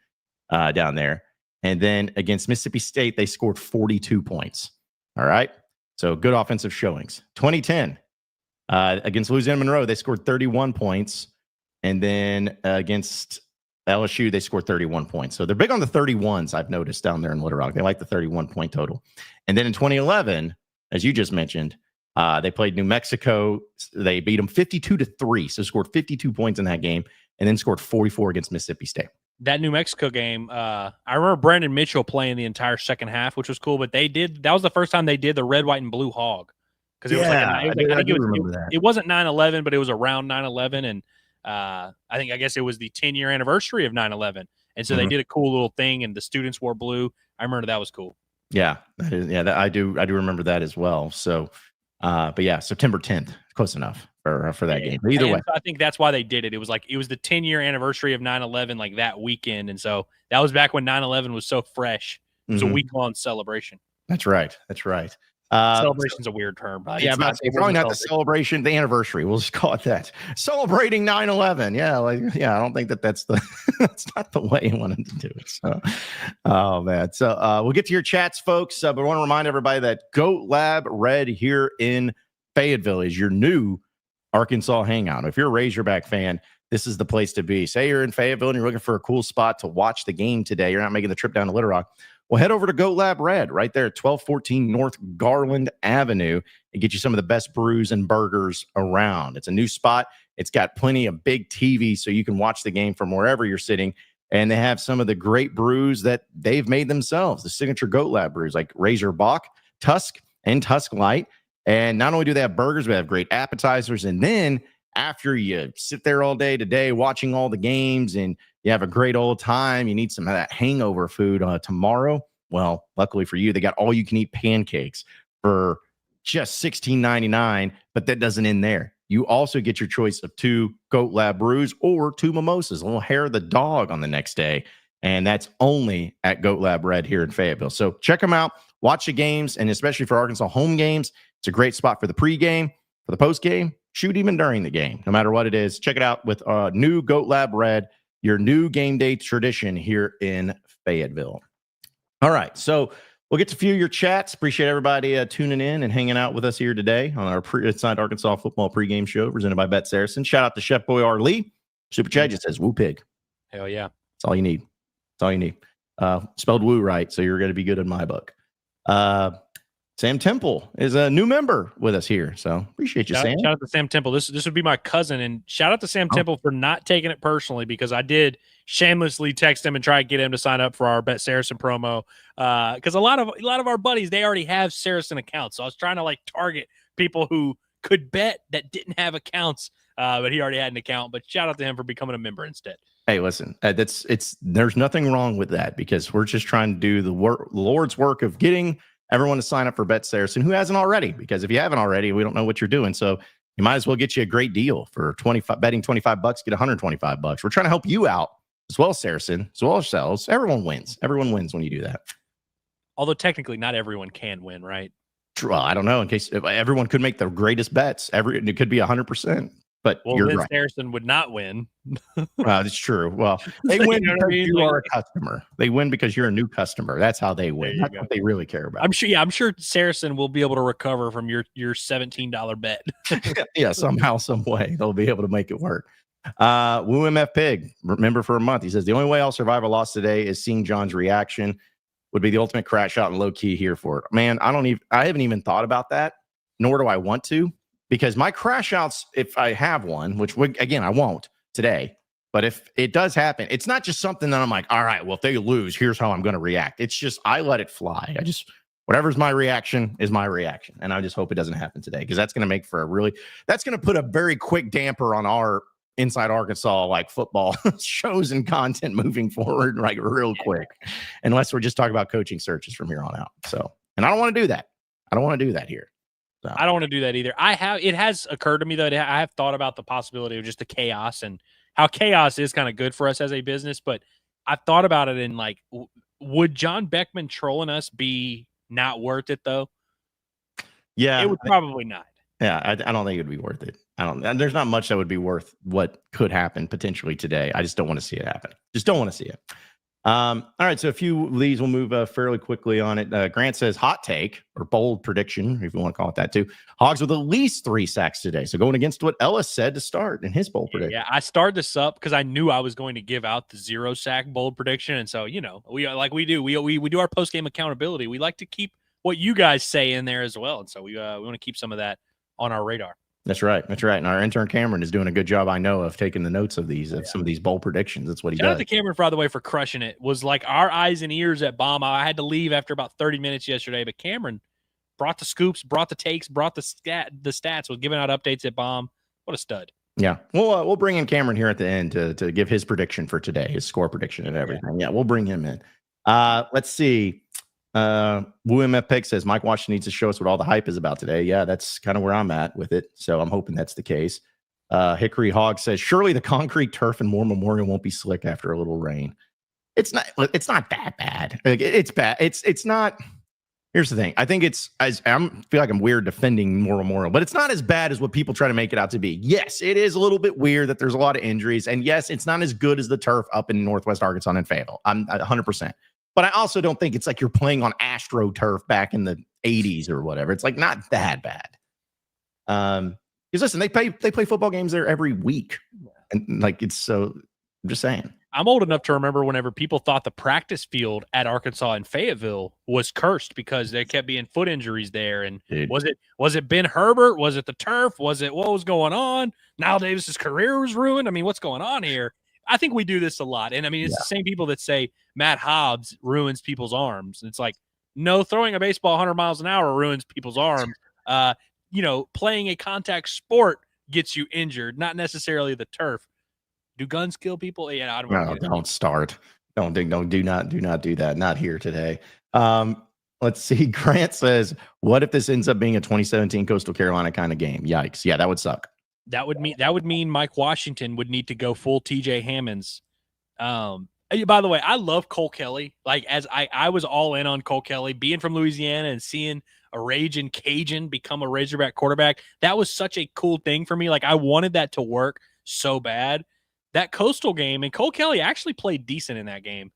down there. And then against Mississippi State, they scored 42 points. All right. So good offensive showings. 2010, against Louisiana Monroe, they scored 31 points. And then against LSU, they scored 31 points. So they're big on the 31s, I've noticed down there in Little Rock. They like the 31-point total. And then in 2011, as you just mentioned, they played New Mexico. They beat them 52-3. So scored 52 points in that game and then scored 44 against Mississippi State. That New Mexico game, I remember Brandon Mitchell playing the entire second half, which was cool. But that was the first time they did the red, white, and blue hog. Because it wasn't 9/11, but it was around 9/11. And I guess it was the 10-year anniversary of 9/11. And so they did a cool little thing, and the students wore blue. I remember that was cool. Yeah, I do remember that as well. So, but yeah, September 10th, close enough for that game. But either way, I think that's why they did it. It was the 10-year anniversary of 9/11, like that weekend, and so that was back when 9/11 was so fresh. It was a week-long celebration. That's right. Celebration's a weird term. Yeah, probably not the celebration, the anniversary. We'll just call it that. Celebrating 9/11. Yeah, I don't think that's that's not the way I wanted to do it. So, oh man. So we'll get to your chats, folks. But I want to remind everybody that Goat Lab Red here in Fayetteville is your new Arkansas hangout. If you're a Razorback fan, this is the place to be. Say you're in Fayetteville and you're looking for a cool spot to watch the game today. You're not making the trip down to Little Rock. Well, head over to Goat Lab Red right there at 1214 North Garland Avenue and get you some of the best brews and burgers around. It's a new spot. It's got plenty of big TV so you can watch the game from wherever you're sitting. And they have some of the great brews that they've made themselves, the signature Goat Lab brews like Razorback, Tusk, and Tusk Light. And not only do they have burgers, but they have great appetizers. And then after you sit there all day today watching all the games and you have a great old time, you need some of that hangover food tomorrow. Well, luckily for you, they got all you can eat pancakes for just $16.99, but that doesn't end there. You also get your choice of 2 Goat Lab brews or 2 mimosas, a little hair of the dog on the next day. And that's only at Goat Lab Red here in Fayetteville. So check them out, watch the games, and especially for Arkansas home games, it's a great spot for the pregame, for the postgame, shoot even during the game, no matter what it is. Check it out with new Goat Lab Red, your new game day tradition here in Fayetteville. All right, so we'll get to a few of your chats. Appreciate everybody tuning in and hanging out with us here today on our Inside Arkansas Football pregame show presented by BetSaracen. Shout out to Chef Boyar Lee. Super Chat just says, woo pig. Hell yeah. That's all you need. That's all you need. Spelled woo right, so you're going to be good in my book. Sam Temple is a new member with us here, so appreciate you, Sam. Shout out to Sam Temple. This would be my cousin, and shout out to Sam Temple for not taking it personally, because I did shamelessly text him and try to get him to sign up for our BetSaracen promo. Because a lot of our buddies, they already have Saracen accounts, so I was trying to target people who could bet that didn't have accounts, but he already had an account. But shout out to him for becoming a member instead. Hey, listen, there's nothing wrong with that, because we're just trying to do the Lord's work of getting everyone to sign up for BetSaracen who hasn't already, because if you haven't already, we don't know what you're doing. So you might as well get you a great deal for betting $25, get $125. We're trying to help you out as well as Saracen, as well as ourselves. Everyone wins. Everyone wins when you do that. Although technically not everyone can win, right? Well, I don't know. In case everyone could make the greatest bets, it could be 100%. But you're right. Saracen would not win. That's true. Well, they win because you are a customer. They win because you're a new customer. That's how they win. That's what they really care about. I'm sure Saracen will be able to recover from your $17 bet. Yeah, somehow, some way they'll be able to make it work. Woo MF Pig, remember for a month. He says the only way I'll survive a loss today is seeing John's reaction. Would be the ultimate crash out and low key here for it. Man, I haven't even thought about that, nor do I want to. Because my crash outs, if I have one, which again, I won't today, but if it does happen, it's not just something that I'm like, all right, well, if they lose, here's how I'm going to react. It's just, I let it fly. Whatever's my reaction is my reaction. And I just hope it doesn't happen today, because that's going to make that's going to put a very quick damper on our Inside Arkansas, football shows and content moving forward, real quick, unless we're just talking about coaching searches from here on out. So, and I don't want to do that. I don't want to do that here. I don't want to do that either. It has occurred to me that I have thought about the possibility of just the chaos and how chaos is kind of good for us as a business. But I've thought about it in would John Beckman trolling us be not worth it though? Yeah, it would probably not. Yeah, I don't think it would be worth it. There's not much that would be worth what could happen potentially today. I just don't want to see it happen. Just don't want to see it. All right, so a few of these will move fairly quickly on it. Grant says hot take or bold prediction, if you want to call it that too. Hogs with at least 3 sacks today. So going against what Ellis said to start in his bold prediction. Yeah, I started this up because I knew I was going to give out the 0 sack bold prediction, and so we do our post game accountability. We like to keep what you guys say in there as well, and so we want to keep some of that on our radar. That's right. And our intern Cameron is doing a good job, I know, of taking the notes of these, some of these bold predictions. That's what he does. Shout out to Cameron, by the way, for crushing it. Was like our eyes and ears at Bomb. I had to leave after about 30 minutes yesterday, but Cameron brought the scoops, brought the takes, brought the stats, was giving out updates at Bomb. What a stud. Yeah. We'll bring in Cameron here at the end to give his prediction for today, his score prediction and everything. Yeah, we'll bring him in. Let's see. WMF Pick says Mike Washington needs to show us what all the hype is about today. Yeah, that's kind of where I'm at with it. So I'm hoping that's the case. Hickory Hog says surely the concrete turf and Moore Memorial won't be slick after a little rain. It's not that bad. It's bad. It's not. Here's the thing. I think I feel like I'm weird defending Moore Memorial, but it's not as bad as what people try to make it out to be. Yes, it is a little bit weird that there's a lot of injuries, and yes, it's not as good as the turf up in Northwest Arkansas and Fayetteville. I'm 100%. But I also don't think it's like you're playing on Astro turf back in the 80s or whatever. It's like not that bad. Because listen, they play football games there every week, and like it's so. I'm just saying. I'm old enough to remember whenever people thought the practice field at Arkansas and Fayetteville was cursed because there kept being foot injuries there. And was it Ben Herbert? Was it the turf? Was it what was going on? Niall Davis's career was ruined. I mean, what's going on here? I think we do this a lot. And I mean, it's the same people that say Matt Hobbs ruins people's arms. And it's like, no, throwing a baseball 100 miles an hour ruins people's arms. Playing a contact sport gets you injured, not necessarily the turf. Do guns kill people? Yeah, I don't want to. Don't start. Do not do that. Not here today. Let's see. Grant says, what if this ends up being a 2017 Coastal Carolina kind of game? Yikes. Yeah, that would suck. That would mean Mike Washington would need to go full TJ Hammonds. By the way, I love Cole Kelly. Like, as I was all in on Cole Kelly, being from Louisiana and seeing a raging Cajun become a Razorback quarterback. That was such a cool thing for me. Like, I wanted that to work so bad. That Coastal game, and Cole Kelly actually played decent in that game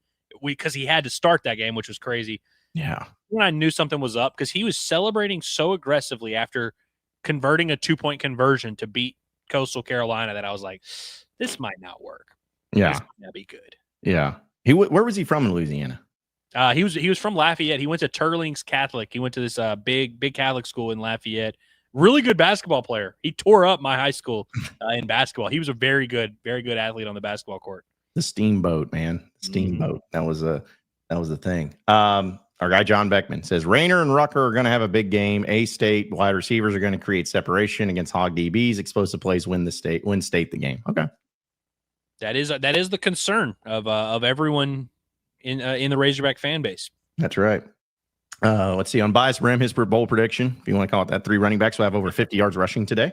because he had to start that game, which was crazy. Yeah. When I knew something was up because he was celebrating so aggressively after converting a 2-point conversion to beat Coastal Carolina that I was like, this might not work. Yeah. This might not be good. Yeah. Where was he from in Louisiana? He was from Lafayette. He went to Turlings Catholic. He went to this big Catholic school in Lafayette. Really good basketball player. He tore up my high school in basketball. He was a very good athlete on the basketball court. The Steamboat, man. Steamboat. That was the thing. Our guy John Beckman says Rayner and Rucker are going to have a big game. A-State wide receivers are going to create separation against Hog DBs. Explosive plays win state the game. Okay. That is the concern of everyone in the Razorback fan base. That's right. Let's see. On bias rim, his bold prediction, if you want to call it that, 3 running backs will have over 50 yards rushing today.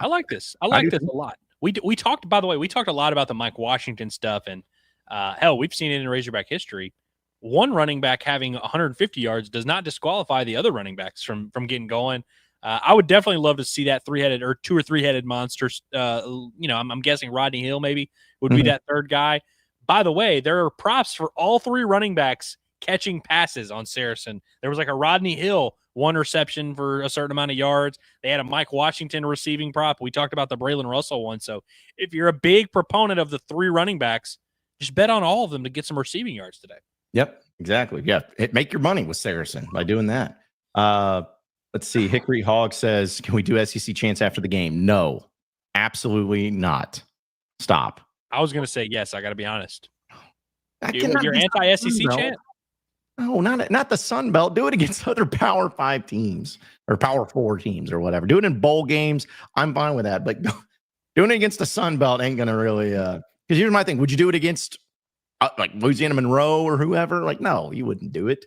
I like this. I like this a lot. We talked, by the way, a lot about the Mike Washington stuff, and hell, we've seen it in Razorback history. One running back having 150 yards does not disqualify the other running backs from getting going. I would definitely love to see that 3-headed or 2 or 3-headed monsters. I'm guessing Rodney Hill maybe would be that third guy. By the way, there are props for all 3 running backs catching passes on Saracen. There was like a Rodney Hill 1 reception for a certain amount of yards. They had a Mike Washington receiving prop. We talked about the Braylon Russell one. So if you're a big proponent of the 3 running backs, just bet on all of them to get some receiving yards today. Yep, exactly. Yeah, make your money with Saracen by doing that. Let's see. Hickory Hog says, can we do SEC chants after the game? No, absolutely not. Stop. I was going to say yes. I got to be honest. Your anti-SEC chant? No, not the Sun Belt. Do it against other Power 5 teams or Power 4 teams or whatever. Do it in bowl games. I'm fine with that. But doing it against the Sun Belt ain't going to really because here's my thing. Would you do it against like Louisiana Monroe or whoever? Like, no, you wouldn't do it.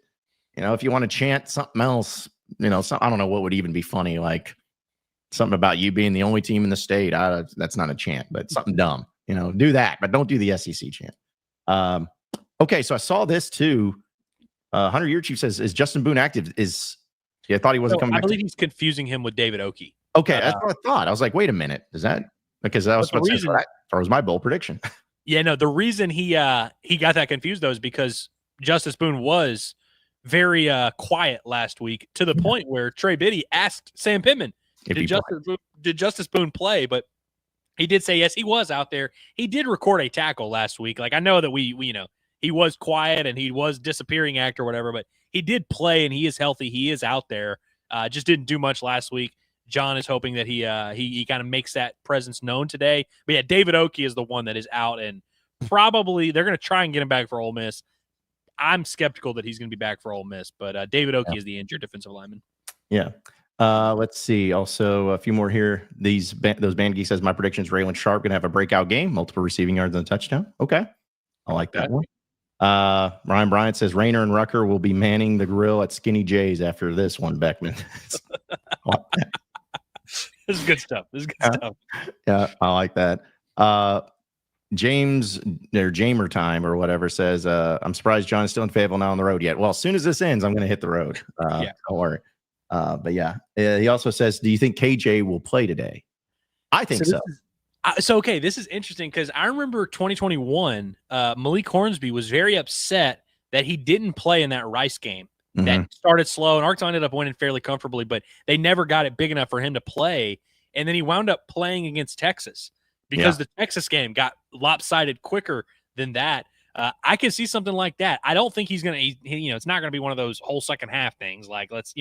If you want to chant something else, I don't know what would even be funny. Like something about you being the only team in the state. That's not a chant, but something dumb. Do that, but don't do the SEC chant. Okay, so I saw this too. Hunter Year Chief says, is Justin Boone active? I thought he wasn't coming back. I believe he's confusing him with David Oki. Okay, that's what I thought. I was like, wait a minute. Is that because that was my bold prediction? Yeah, no, the reason he got that confused though is because Justice Boone was very quiet last week to the point where Trey Biddy asked Sam Pittman, did Justice Boone play? But he did say yes, he was out there. He did record a tackle last week. Like I know that we he was quiet and he was disappearing act or whatever, but he did play and he is healthy. He is out there. Just didn't do much last week. John is hoping that he kind of makes that presence known today. But yeah, David Oakey is the one that is out, and probably they're going to try and get him back for Ole Miss. I'm skeptical that he's going to be back for Ole Miss, but David Oakey is the injured defensive lineman. Yeah. Let's see. Also, a few more here. Those Bandgeek says my prediction is Raylan Sharp going to have a breakout game, multiple receiving yards and a touchdown. Okay, I like that one. Ryan Bryant says Rayner and Rucker will be manning the grill at Skinny J's after this one. Beckman. This is good stuff. Stuff. Yeah, I like that. James or Jamer time or whatever says, I'm surprised John is still in Fayetteville, not on the road yet. Well, as soon as this ends, I'm going to hit the road. Don't worry. But yeah, he also says, do you think KJ will play today? I think so. Okay, this is interesting because I remember 2021, Malik Hornsby was very upset that he didn't play in that Rice game. That started slow, and Arkansas ended up winning fairly comfortably, but they never got it big enough for him to play. And then he wound up playing against Texas because the Texas game got lopsided quicker than that. I can see something like that. I don't think he's going to, it's not going to be one of those whole second half things. Like, let's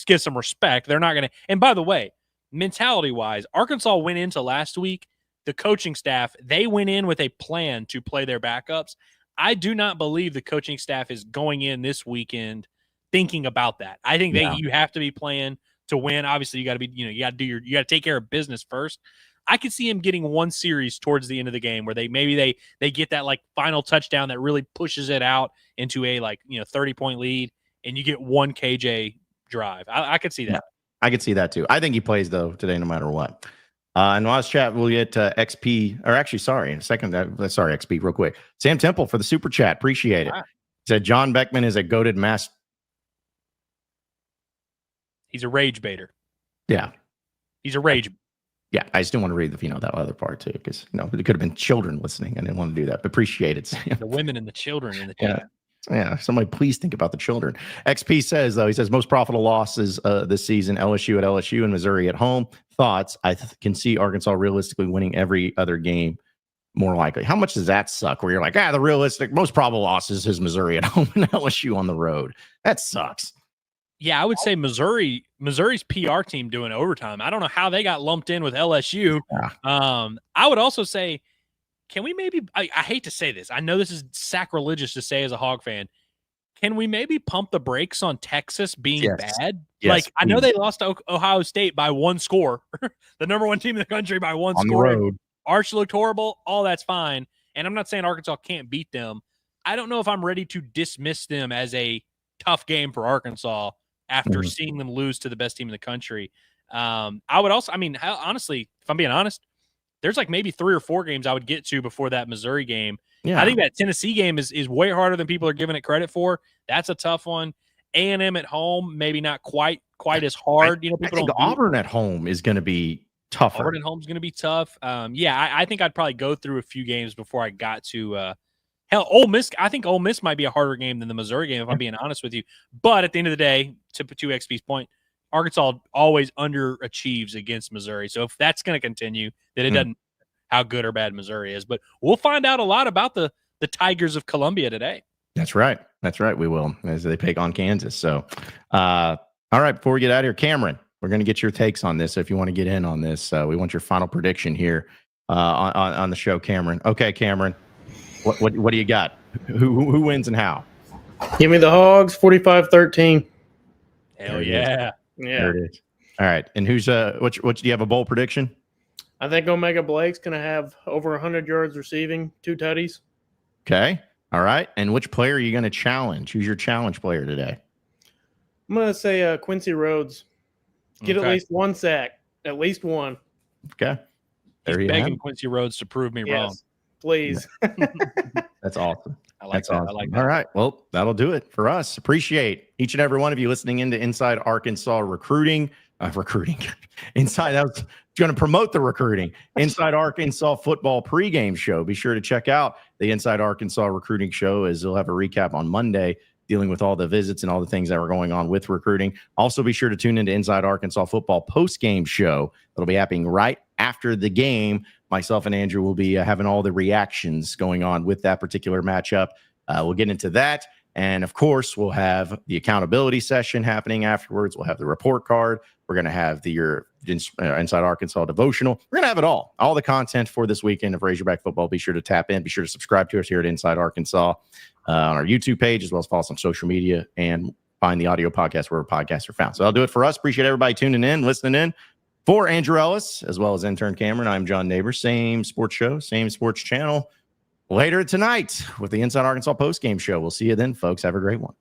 give some respect. They're not going to. And by the way, mentality-wise, Arkansas went into last week, the coaching staff, they went in with a plan to play their backups. I do not believe the coaching staff is going in this weekend thinking about that. I think you have to be playing to win. Obviously, you got to be, you got to take care of business first. I could see him getting one series towards the end of the game where they get that like final touchdown that really pushes it out into a 30-point lead, and you get one KJ drive. I could see that. Yeah, I could see that too. I think he plays though today, no matter what. And last chat, we'll get XP, or actually, sorry, in a second. Sorry, XP, real quick. Sam Temple for the super chat. Appreciate it. He said John Beckman is a goated master. He's a rage baiter. Yeah. He's a rage. Yeah. I just didn't want to read that other part too, because it could have been children listening. I didn't want to do that, but appreciate it, Sam. The women and the children in the chat. Yeah. Somebody please think about the children. XP says, though, he says most profitable losses this season, LSU at LSU and Missouri at home. Thoughts? I can see Arkansas realistically winning every other game more likely. How much does that suck where you're like, the realistic most probable losses is Missouri at home and LSU on the road? That sucks. Yeah, I would say Missouri's PR team doing overtime. I don't know how they got lumped in with LSU. Yeah. I would also say, can we maybe I hate to say this. I know this is sacrilegious to say as a Hog fan. Can we maybe pump the brakes on Texas being bad? Yes, I know they lost to Ohio State by one score, the number one team in the country by one on score. The road. Arch looked horrible. All that's fine. And I'm not saying Arkansas can't beat them. I don't know if I'm ready to dismiss them as a tough game for Arkansas after seeing them lose to the best team in the country. I would also, honestly, if I'm being honest, there's like maybe 3 or 4 games I would get to before that Missouri game. Yeah. I think that Tennessee game is way harder than people are giving it credit for. That's a tough one. A&M at home, maybe not quite as hard. I think Auburn at home is going to be tougher. Auburn at home is going to be tough. I think I'd probably go through a few games before I got to Ole Miss. I think Ole Miss might be a harder game than the Missouri game, if I'm being honest with you. But at the end of the day, to XP's point, Arkansas always underachieves against Missouri. So if that's going to continue, then it doesn't matter how good or bad Missouri is. But we'll find out a lot about the Tigers of Columbia today. That's right. We will, as they take on Kansas. So, all right, before we get out of here, Cameron, we're going to get your takes on this. If you want to get in on this, we want your final prediction here on the show, Cameron. Okay, Cameron, what do you got? Who wins and how? Give me the Hogs, 45-13. Hell yeah. There it is. All right. And who's what do you have a bowl prediction? I think Omega Blake's going to have over 100 yards receiving, 2 tutties. Okay. All right. And which player are you going to challenge? Who's your challenge player today? I'm going to say Quincy Rhodes. Get at least 1 sack. At least 1. Okay. He's begging Quincy Rhodes to prove me wrong. Please. That's awesome. I like that. Awesome. I like that. All right. Well, that'll do it for us. Appreciate each and every one of you listening into Inside Arkansas Recruiting. recruiting. Inside, that was going to promote the recruiting. Inside Arkansas Football Pregame Show. Be sure to check out the Inside Arkansas Recruiting Show, as they'll have a recap on Monday dealing with all the visits and all the things that were going on with recruiting. Also, be sure to tune into Inside Arkansas Football Postgame Show. That'll be happening right after the game. Myself and Andrew will be having all the reactions going on with that particular matchup. We'll get into that. And of course, we'll have the accountability session happening afterwards. We'll have the report card. We're going to have the Inside Arkansas devotional. We're going to have it all the content for this weekend of Razorback football. Be sure to tap in. Be sure to subscribe to us here at Inside Arkansas on our YouTube page, as well as follow us on social media and find the audio podcast wherever podcasts are found. So that'll do it for us. Appreciate everybody tuning in, listening in. For Andrew Ellis, as well as intern Cameron, I'm John Neighbor. Same sports show, same sports channel. Later tonight with the Inside Arkansas postgame show. We'll see you then, folks. Have a great one.